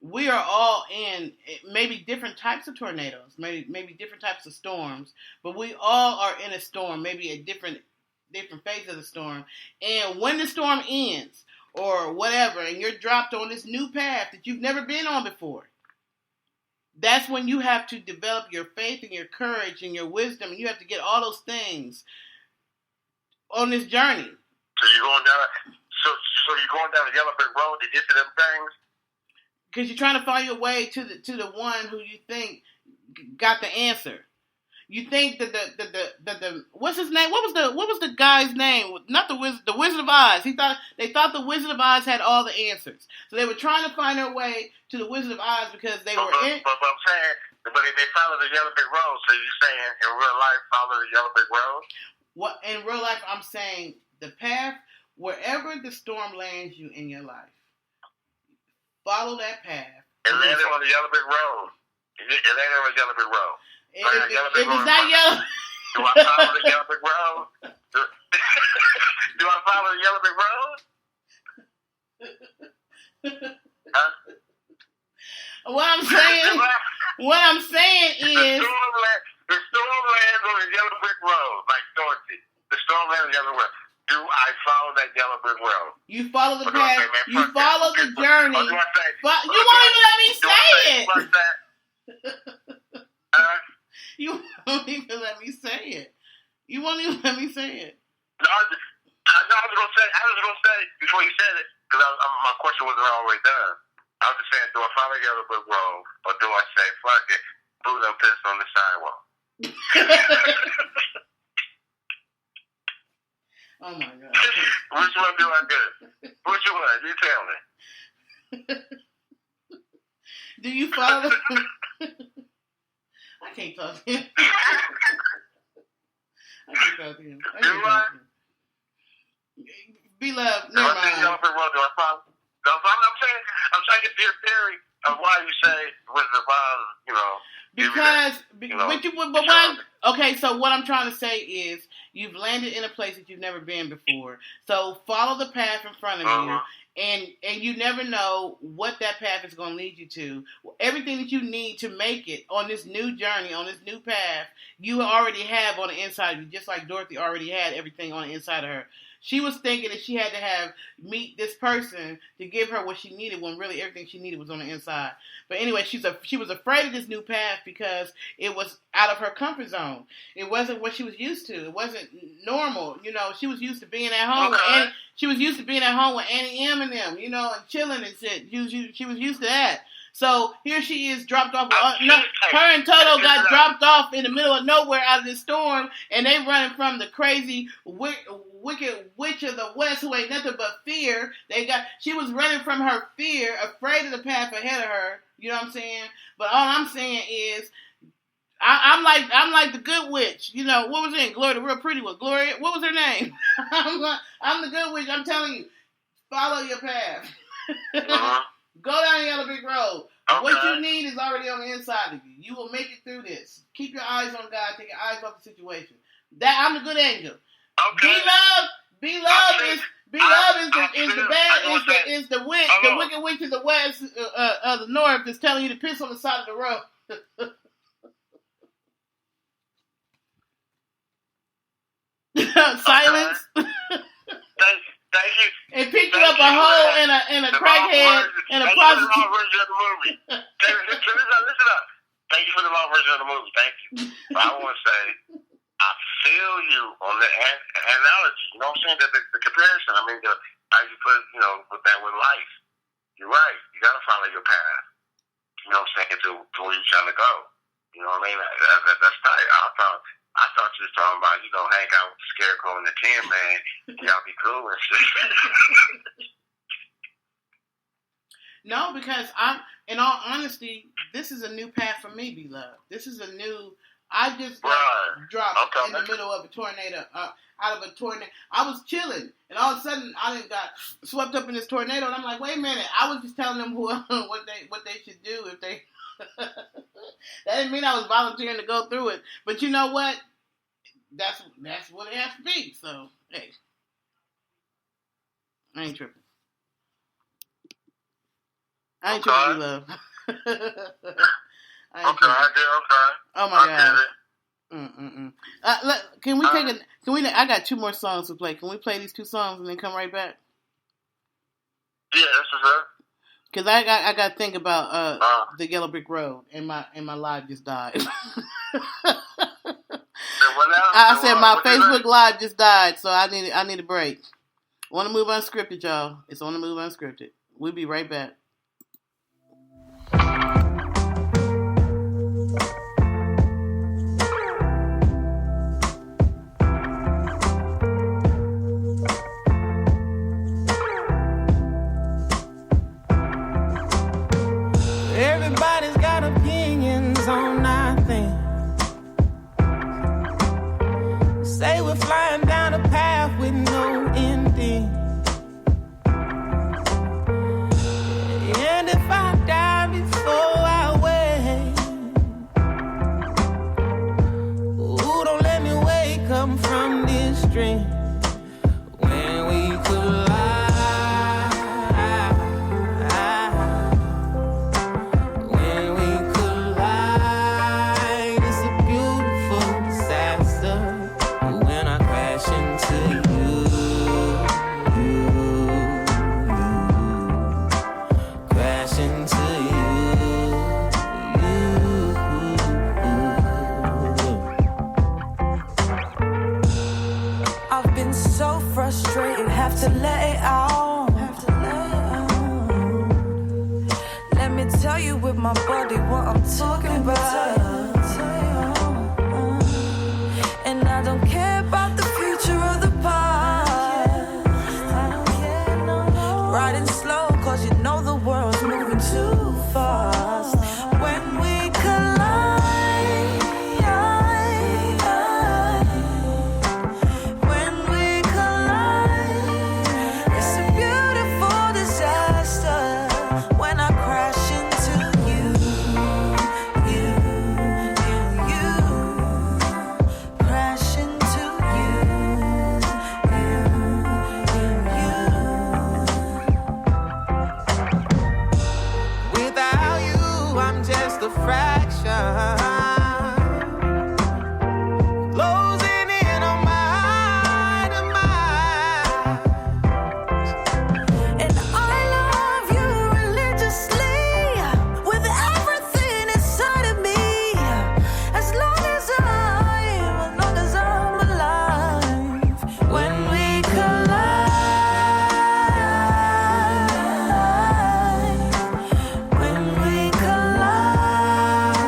we are all in maybe different types of tornadoes, maybe different types of storms, but we all are in a storm, maybe a different phase of the storm. And when the storm ends, or whatever, and you're dropped on this new path that you've never been on before, that's when you have to develop your faith and your courage and your wisdom, and you have to get all those things on this journey. So you're going down the yellow brick road to get to them things? Because you're trying to find your way to the one who you think got the answer. You think that the what's his name? What was the guy's name? Not the Wizard of Oz. They thought the Wizard of Oz had all the answers. So they were trying to find their way to the Wizard of Oz because they were in. But I'm saying, they followed the yellow brick road. So you're saying in real life, follow the yellow brick road? What in real life? I'm saying the path wherever the storm lands you in your life, follow that path. It landed on the yellow brick road. It landed on the yellow brick road. If it's not yellow. Do I follow the yellow brick road? Do I follow the yellow brick road? Huh? What I'm saying is the storm lands on the yellow brick road, like Dorothy. The storm lands on the yellow brick road. Do I follow that yellow brick road. You follow the path. You follow the journey. You won't even let me say it. You won't even let me say it. You won't even let me say it. No, I was gonna say before you said it, because my question wasn't already done. I was just saying, do I follow the yellow brick road, or do I say, fuck it, boo them piss on the sidewalk? Oh my God. Which one do I do? Which one? You tell me. Do you follow? I can't talk to him. I can't talk to him. Be loved. Never mind. I'm trying to get your theory of why you say with the okay, so what I'm trying to say is you've landed in a place that you've never been before. So follow the path in front of you, and you never know what that path is going to lead you to. Everything that you need to make it on this new journey, on this new path, you already have on the inside of you, just like Dorothy already had everything on the inside of her. She was thinking that she had to meet this person to give her what she needed, when really everything she needed was on the inside. But anyway, she was afraid of this new path because it was out of her comfort zone. It wasn't what she was used to. It wasn't normal. You know, she was used to being at home with Annie. She was used to being at home with Annie M and them, you know, and chilling and shit. She was used to that. So here she is, dropped off. Her and Toto got dropped off in the middle of nowhere out of this storm, and they running from the crazy wicked witch of the West who ain't nothing but fear. She was running from her fear, afraid of the path ahead of her. You know what I'm saying? But all I'm saying is, I'm like the good witch. You know, what was her name? Gloria, the real pretty one. Gloria, what was her name? I'm the good witch. I'm telling you, follow your path. Go down the yellow brick road. Okay. What you need is already on the inside of you. You will make it through this. Keep your eyes on God. Take your eyes off the situation. I'm the good angel. Okay. Be loved is the witch, the wicked witch of the west, of the north that's telling you to piss on the side of the road. Silence. Thank you. And pick you up a hole in a crackhead and a prostitute. Listen up. Thank you for the long version of the movie. Thank you. But I want to say, I feel you on the analogy. You know what I'm saying? The comparison. I mean, how you put, with that with life. You're right. You got to follow your path. You know what I'm saying? To where you're trying to go. You know what I mean? That's tight. I thought you was talking about, hang out with the Scarecrow and the Tin Man. Y'all be cool and shit. No, because in all honesty, this is a new path for me, beloved. This is I just got dropped in the middle of a tornado, out of a tornado. I was chilling, and all of a sudden, I got swept up in this tornado, and I'm like, wait a minute. I was just telling them what they should do if they... That didn't mean I was volunteering to go through it. But you know what? That's what it has to be. So, hey. I ain't tripping. I ain't tripping, love. Oh my God. Can we take I got 2 more songs to play. Can we play these 2 songs and then come right back? Yeah, that's what's up. Cause I got to think about the Yellow Brick Road, and my live just died. I said my Facebook live just died, so I need a break. Want to move unscripted, y'all? It's on the move unscripted. We'll be right back. Everybody's got opinions on nothing. Say we're flying down a path with no ending. And if I die before I wake, ooh, don't let me wake up from this dream. When we collide, me tell you with my body what I'm talking about. And I don't care about the future or the past. Riding slow cause you know the world's moving too fast. When we collide, when we collide, it's a beautiful disaster. When I crash into you, crash into you. Without you, I'm just a fraction. Closing in on my demise. And I love you religiously, with everything inside of me. As long as I'm alive. When we collide, when we collide,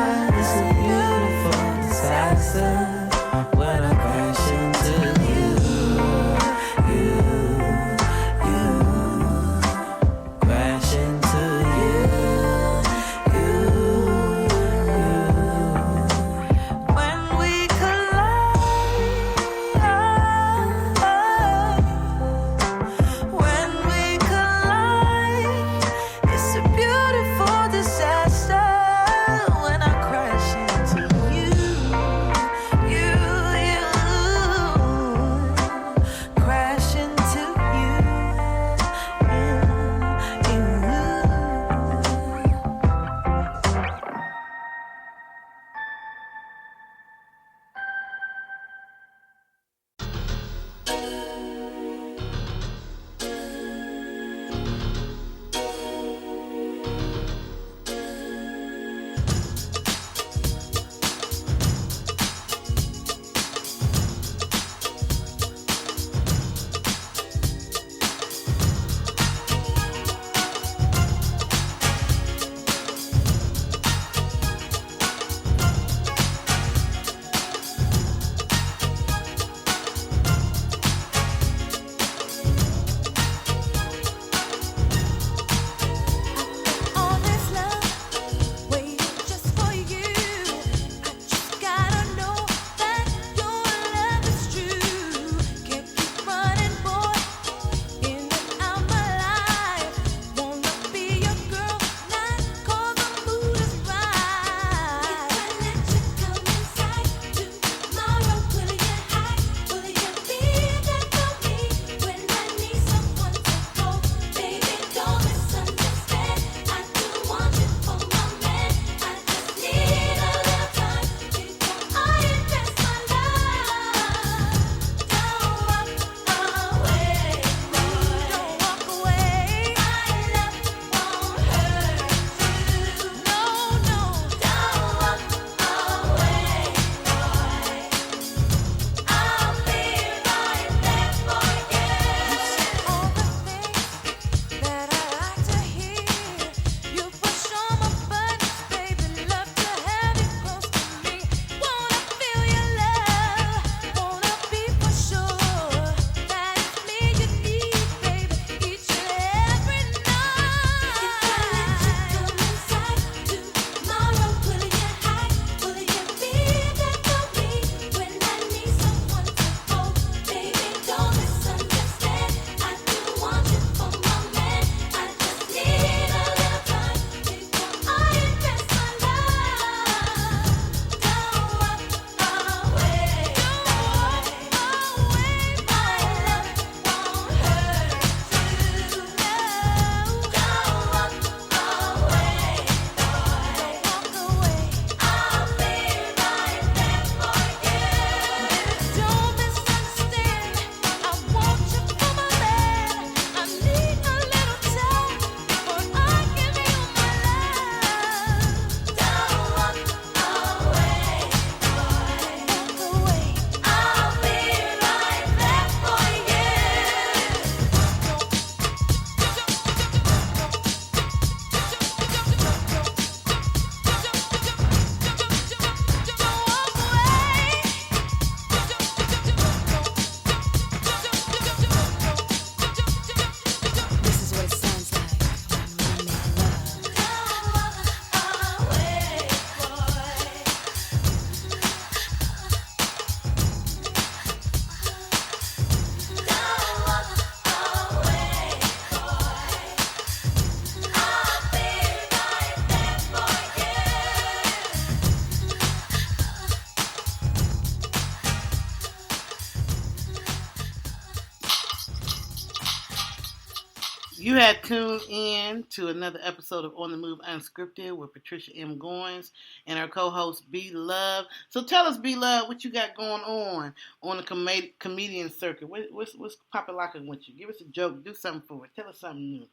You had tuned in to another episode of On the Move Unscripted with Patricia M. Goins and our co-host B Love. So tell us, B Love, what you got going on the comedian circuit. What's poppin' locking with you? Give us a joke. Do something for it. Tell us something new.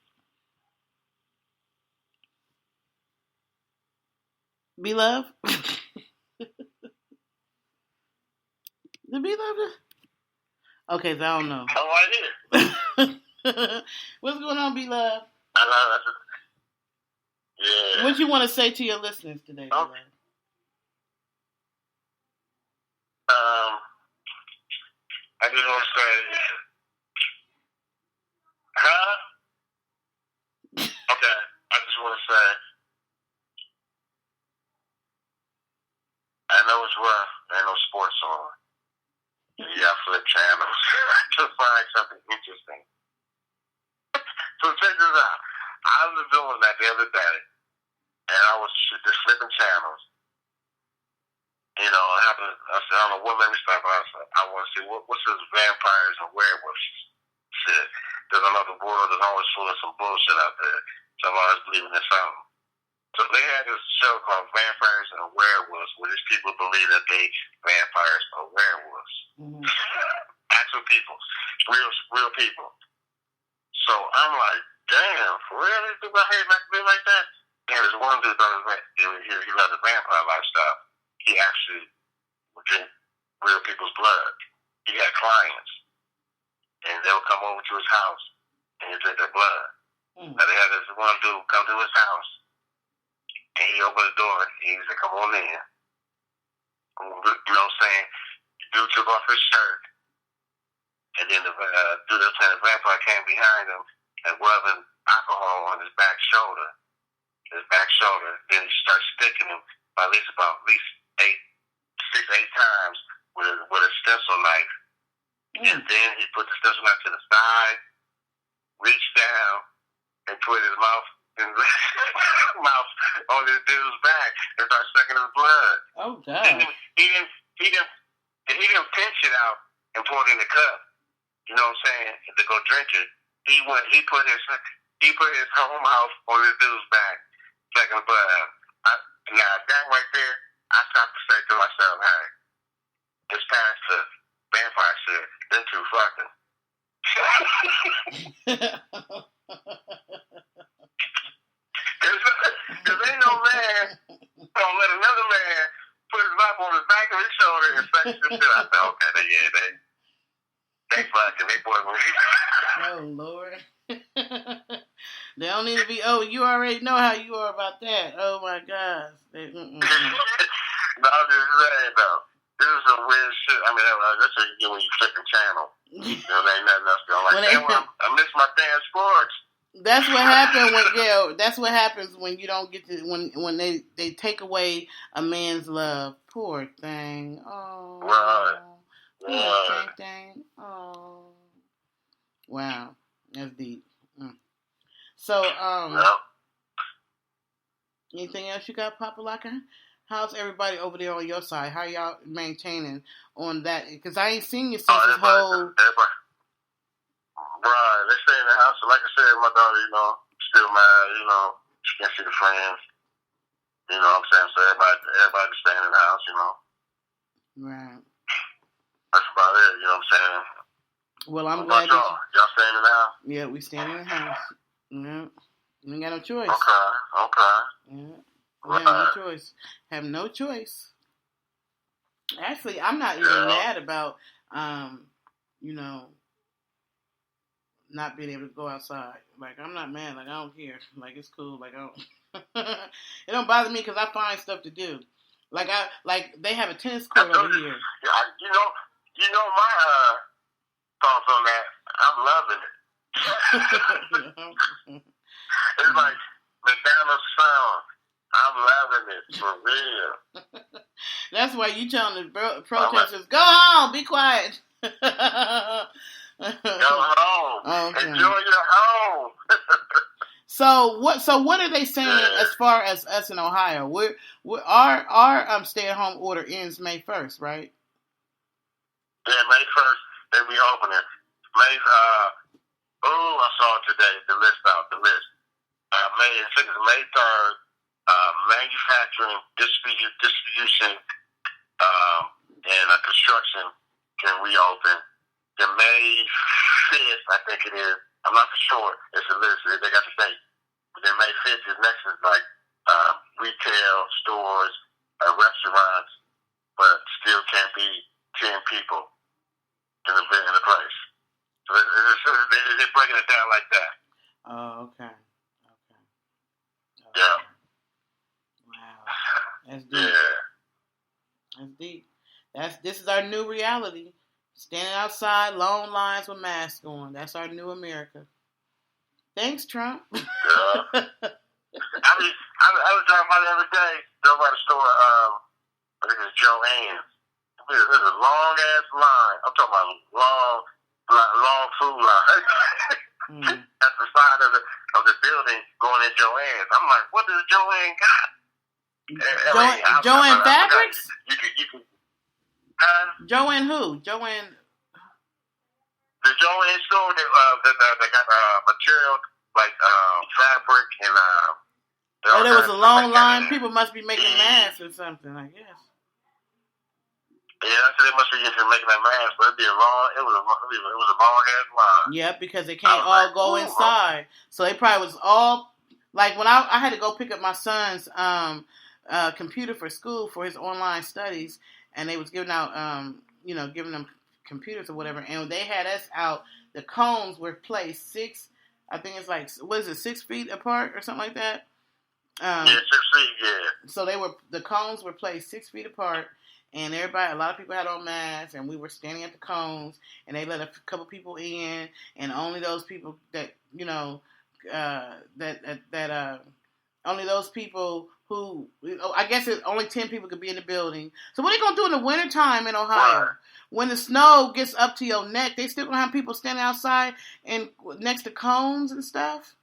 B Love? The B Love? Okay, so I don't know. I'm right here. What's going on, B Love? I know. Yeah. What you want to say to your listeners today, B Love? I just want to say, Okay, I just want to say, I know it's rough. There ain't no sports on. You got flip channels to find something interesting. So check this out. I was doing that the other day, and I was just flipping channels. You know, I said, I don't know what made me stop. I want to see what's this vampires and werewolves shit. Because I know the world is always full of some bullshit out there. Somebody's believing in something. So they had this show called Vampires and Werewolves, where these people believe that they vampires or werewolves. Mm-hmm. Actual people, real people. So I'm like, damn, for real, these people out here be like that? And there's one dude that he loved the vampire lifestyle. He actually would drink real people's blood. He had clients, and they would come over to his house and he'd drink their blood. Mm. Now they had this one dude come to his house. And he opened the door, and he said, come on in. You know what I'm saying? The dude took off his shirt, and then the dude that was playing the vampire came behind him and rubbing alcohol on his back shoulder. Then he started sticking him by at least 6-8 times with a stencil knife. And then he put the stencil knife to the side, reached down, and put his mouth on this dude's back and started sucking his blood. Oh God! He didn't pinch it out and pour it in the cup. You know what I'm saying? To go drink it. He put his whole mouth on this dude's back, sucking the blood out. Now that right there, I stopped to say to myself, hey, it's past the vampire shit. Them two fucking. Because ain't no man gonna let another man put his mouth on his back of his shoulder and suck his shit. I said, okay, they fucking, they boy. Oh Lord. They don't need to be. Oh, you already know how you are about that. Oh my gosh. No, I'm just saying though. This is some weird shit. I mean, that's what you get when you flipping channel. You know, there ain't nothing else going. Like, I miss my damn sports. That's what happened when that's what happens when you don't get to when they take away a man's love. Poor thing. Oh. Right. Poor thing. Oh. Wow. That's deep. So anything else you got, Papa Locker? How's everybody over there on your side? How y'all maintaining on that? Because I ain't seen you since this whole. Right, they stay in the house. So like I said, my daughter, still mad, she can't see the friends. You know what I'm saying? So everybody's staying in the house, Right. That's about it, you know what I'm saying? Well, I'm glad y'all staying in the house? Yeah, we staying in the house. Yeah. We ain't got no choice. Okay. Yeah. We have no choice. Have no choice. Actually, I'm not even mad about, not being able to go outside. Like, I'm not mad. Like, I don't care. Like, it's cool. Like, I don't. It don't bother me because I find stuff to do. Like, they have a tennis court over here. You know my thoughts on that. I'm loving it. It's like McDonald's sound. I'm loving it for real. That's why you telling the protesters, go home, be quiet. Go home. Okay. Enjoy your home. So what are they saying as far as us in Ohio? Our stay-at-home order ends May 1st, right? Yeah, May 1st they'll be opening. Oh, I saw it today. The list out. The list. I think it's May 3rd. Manufacturing, distribution, and construction can reopen. The May 5th, I think it is. I'm not for sure. It's a list. They got the date. Then May 5th is next is like retail stores, restaurants, but still can't be 10 people in the place. So they're breaking it down like that. Oh, okay. Yeah. Wow. That's deep. Yeah. That's deep. This is our new reality. Standing outside, long lines with masks on. That's our new America. Thanks, Trump. Yeah. I was talking about the other day. Drove by the store. I think it's Joann's. There's a long ass line. I'm talking about long food line. At the side of the building, going in Joann's. I'm like, what does Joann got? Joann Fabrics? You can. Joann who? Joann. The Joann store they got material like fabric and. Oh, there was a long line. People must be making masks or something, I guess. Yeah, I said they must be making that mask, but it was a long ass line. Yeah, because they can't all go inside. So they probably was all like when I had to go pick up my son's computer for school for his online studies, and they was giving out giving them computers or whatever, and they had us out. The cones were placed 6 feet apart or something like that. Yeah, 6 feet. Yeah. So the cones were placed 6 feet apart. And a lot of people had on masks, and we were standing at the cones, and they let a couple people in, and only those people that, only those people who, I guess only 10 people could be in the building. So what are they going to do in the wintertime in Ohio? Right. When the snow gets up to your neck, they still going to have people standing outside and next to cones and stuff?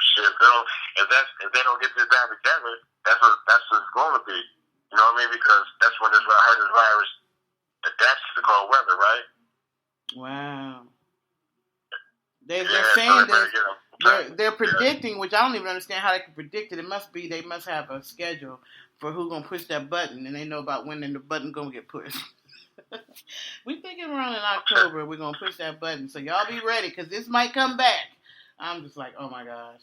Shit, if they don't get this down together, that's what it's going to be. You know what I mean? Because that's when I heard this virus adapts to the cold weather, right? Wow. They're saying this. They're predicting, which I don't even understand how they can predict it. They must have a schedule for who's going to push that button, and they know about when the button's going to get pushed. We thinking around in October we're going to push that button. So y'all be ready, because this might come back. I'm just like, oh my gosh.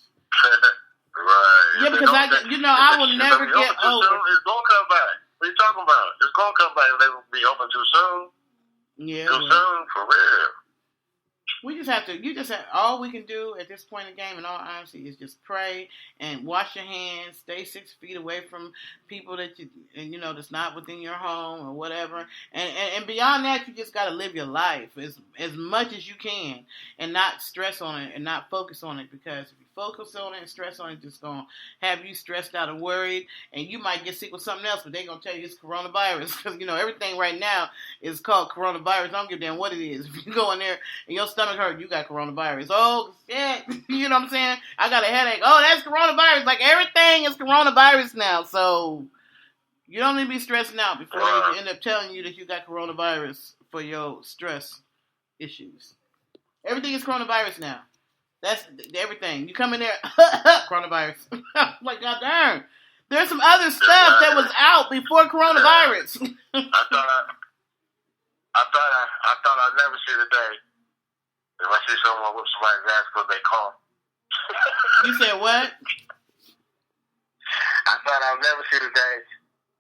Right. Yeah, because I will never get over. It's going to come back. What are you talking about? It's going to come back. They will be open too soon. Yeah. Too soon, for real. All we can do at this point in the game, in all honesty, is just pray and wash your hands, stay 6 feet away from people that that's not within your home or whatever. And beyond that, you just got to live your life as much as you can and not stress on it and not focus on it, because if you focus on it and stress on it, it's just going to have you stressed out and worried, and you might get sick with something else, but they're going to tell you it's coronavirus, because, everything right now is called coronavirus. I don't give a damn what it is. If you go in there and your stomach hurt, you got coronavirus. Oh, shit. You know what I'm saying? I got a headache. Oh, that's coronavirus. Like, everything is coronavirus now, so you don't need to be stressing out before they end up telling you that you got coronavirus for your stress issues. Everything is coronavirus now. That's everything. You come in there, coronavirus. Like, god darn. There's some other stuff that was out before coronavirus. I thought I'd never see the day if I see someone whip somebody's ass because they cough. You said what? I thought I'd never see the day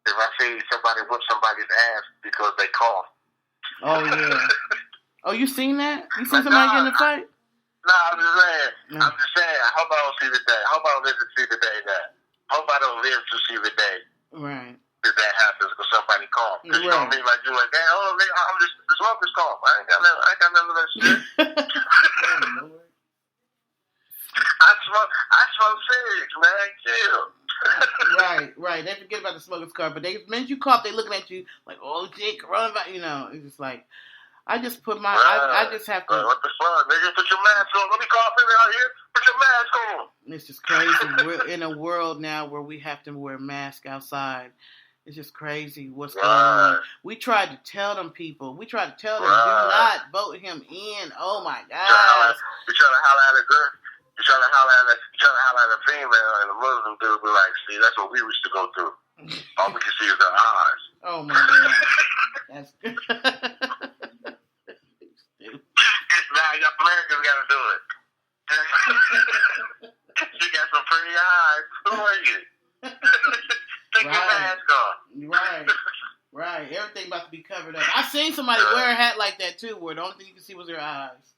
if I see somebody whip somebody's ass because they cough. Oh, yeah. Oh, you seen that? You seen somebody get in a fight? No, I'm just saying. I hope I don't see the day. I hope I don't live to see the day that. I hope I don't live to see the day. Right. If that happens because somebody coughed. Because you know what I mean? Like, you're like, damn, I'm just the smoker's cough. I ain't got none of that shit. I smoke cigs, man. Chill. Right. They forget about the smoker's cough, but the minute you cough, they looking at you like, oh, shit, coronavirus. It's just like, I just put my, I just have to. What the fuck, nigga? Put your mask on. Let me coughing out here. Put your mask on. It's just crazy. We're in a world now where we have to wear masks outside. It's just crazy what's going on. We tried to tell them people. We tried to tell them, do not vote him in. Oh my God. You try to holler at a girl. You try to holler at a female, and a Muslim dude be like, see, that's what we used to go through. All we can see is their eyes. Oh my God. That's good. Now Americans got to do it. You got some pretty eyes. Who are you? Take your mask off. Right. Everything about to be covered up. I seen somebody wear a hat like that too, where the only thing you can see was their eyes.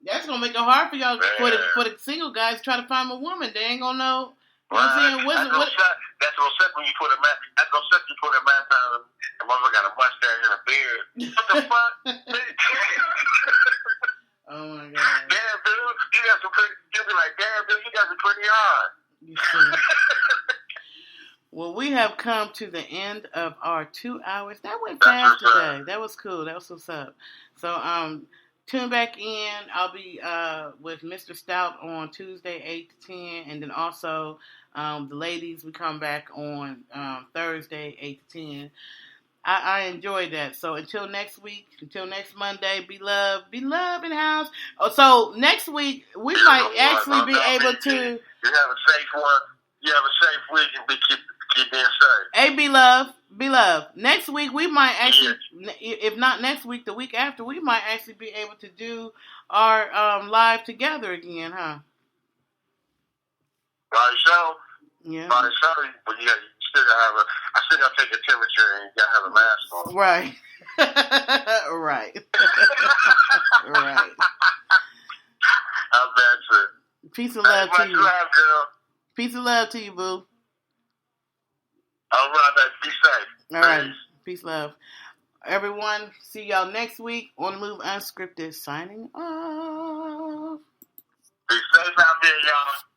That's gonna make it hard for y'all for the single guys to try to find a woman. They ain't gonna know. You know what I'm saying? That's gonna suck when you put a mask. That's gonna suck you put a mask on. The motherfucker got a mustache and a beard. What the fuck? Oh my God. Damn, dude, you got some pretty. You'll be like, damn, dude, you got some pretty eyes. You see. Well, we have come to the end of our 2 hours. That went fast today. That was cool. That was what's up. So, tune back in. I'll be with Mr. Stout on Tuesday, 8 to 10. And then also, the ladies, we come back on Thursday, 8 to 10. I enjoyed that. So until next week, until next Monday, be love in the house. Oh, so next week, we might actually be able to... You have a safe one. You have a safe week and keep being safe. Hey, be love. Next week, we might actually, if not next week, the week after, we might actually be able to do our live together again, huh? Right, so. Yeah. Right, so, but you still gotta have I still gotta take a temperature and you gotta have a mask on. Right. Right. Right. That's it. Peace of love to you. Love, girl. Peace of love to you, boo. All right, be safe. All right. Peace, love. Everyone, see y'all next week on the Move Unscripted. Signing off. Be safe out there, y'all.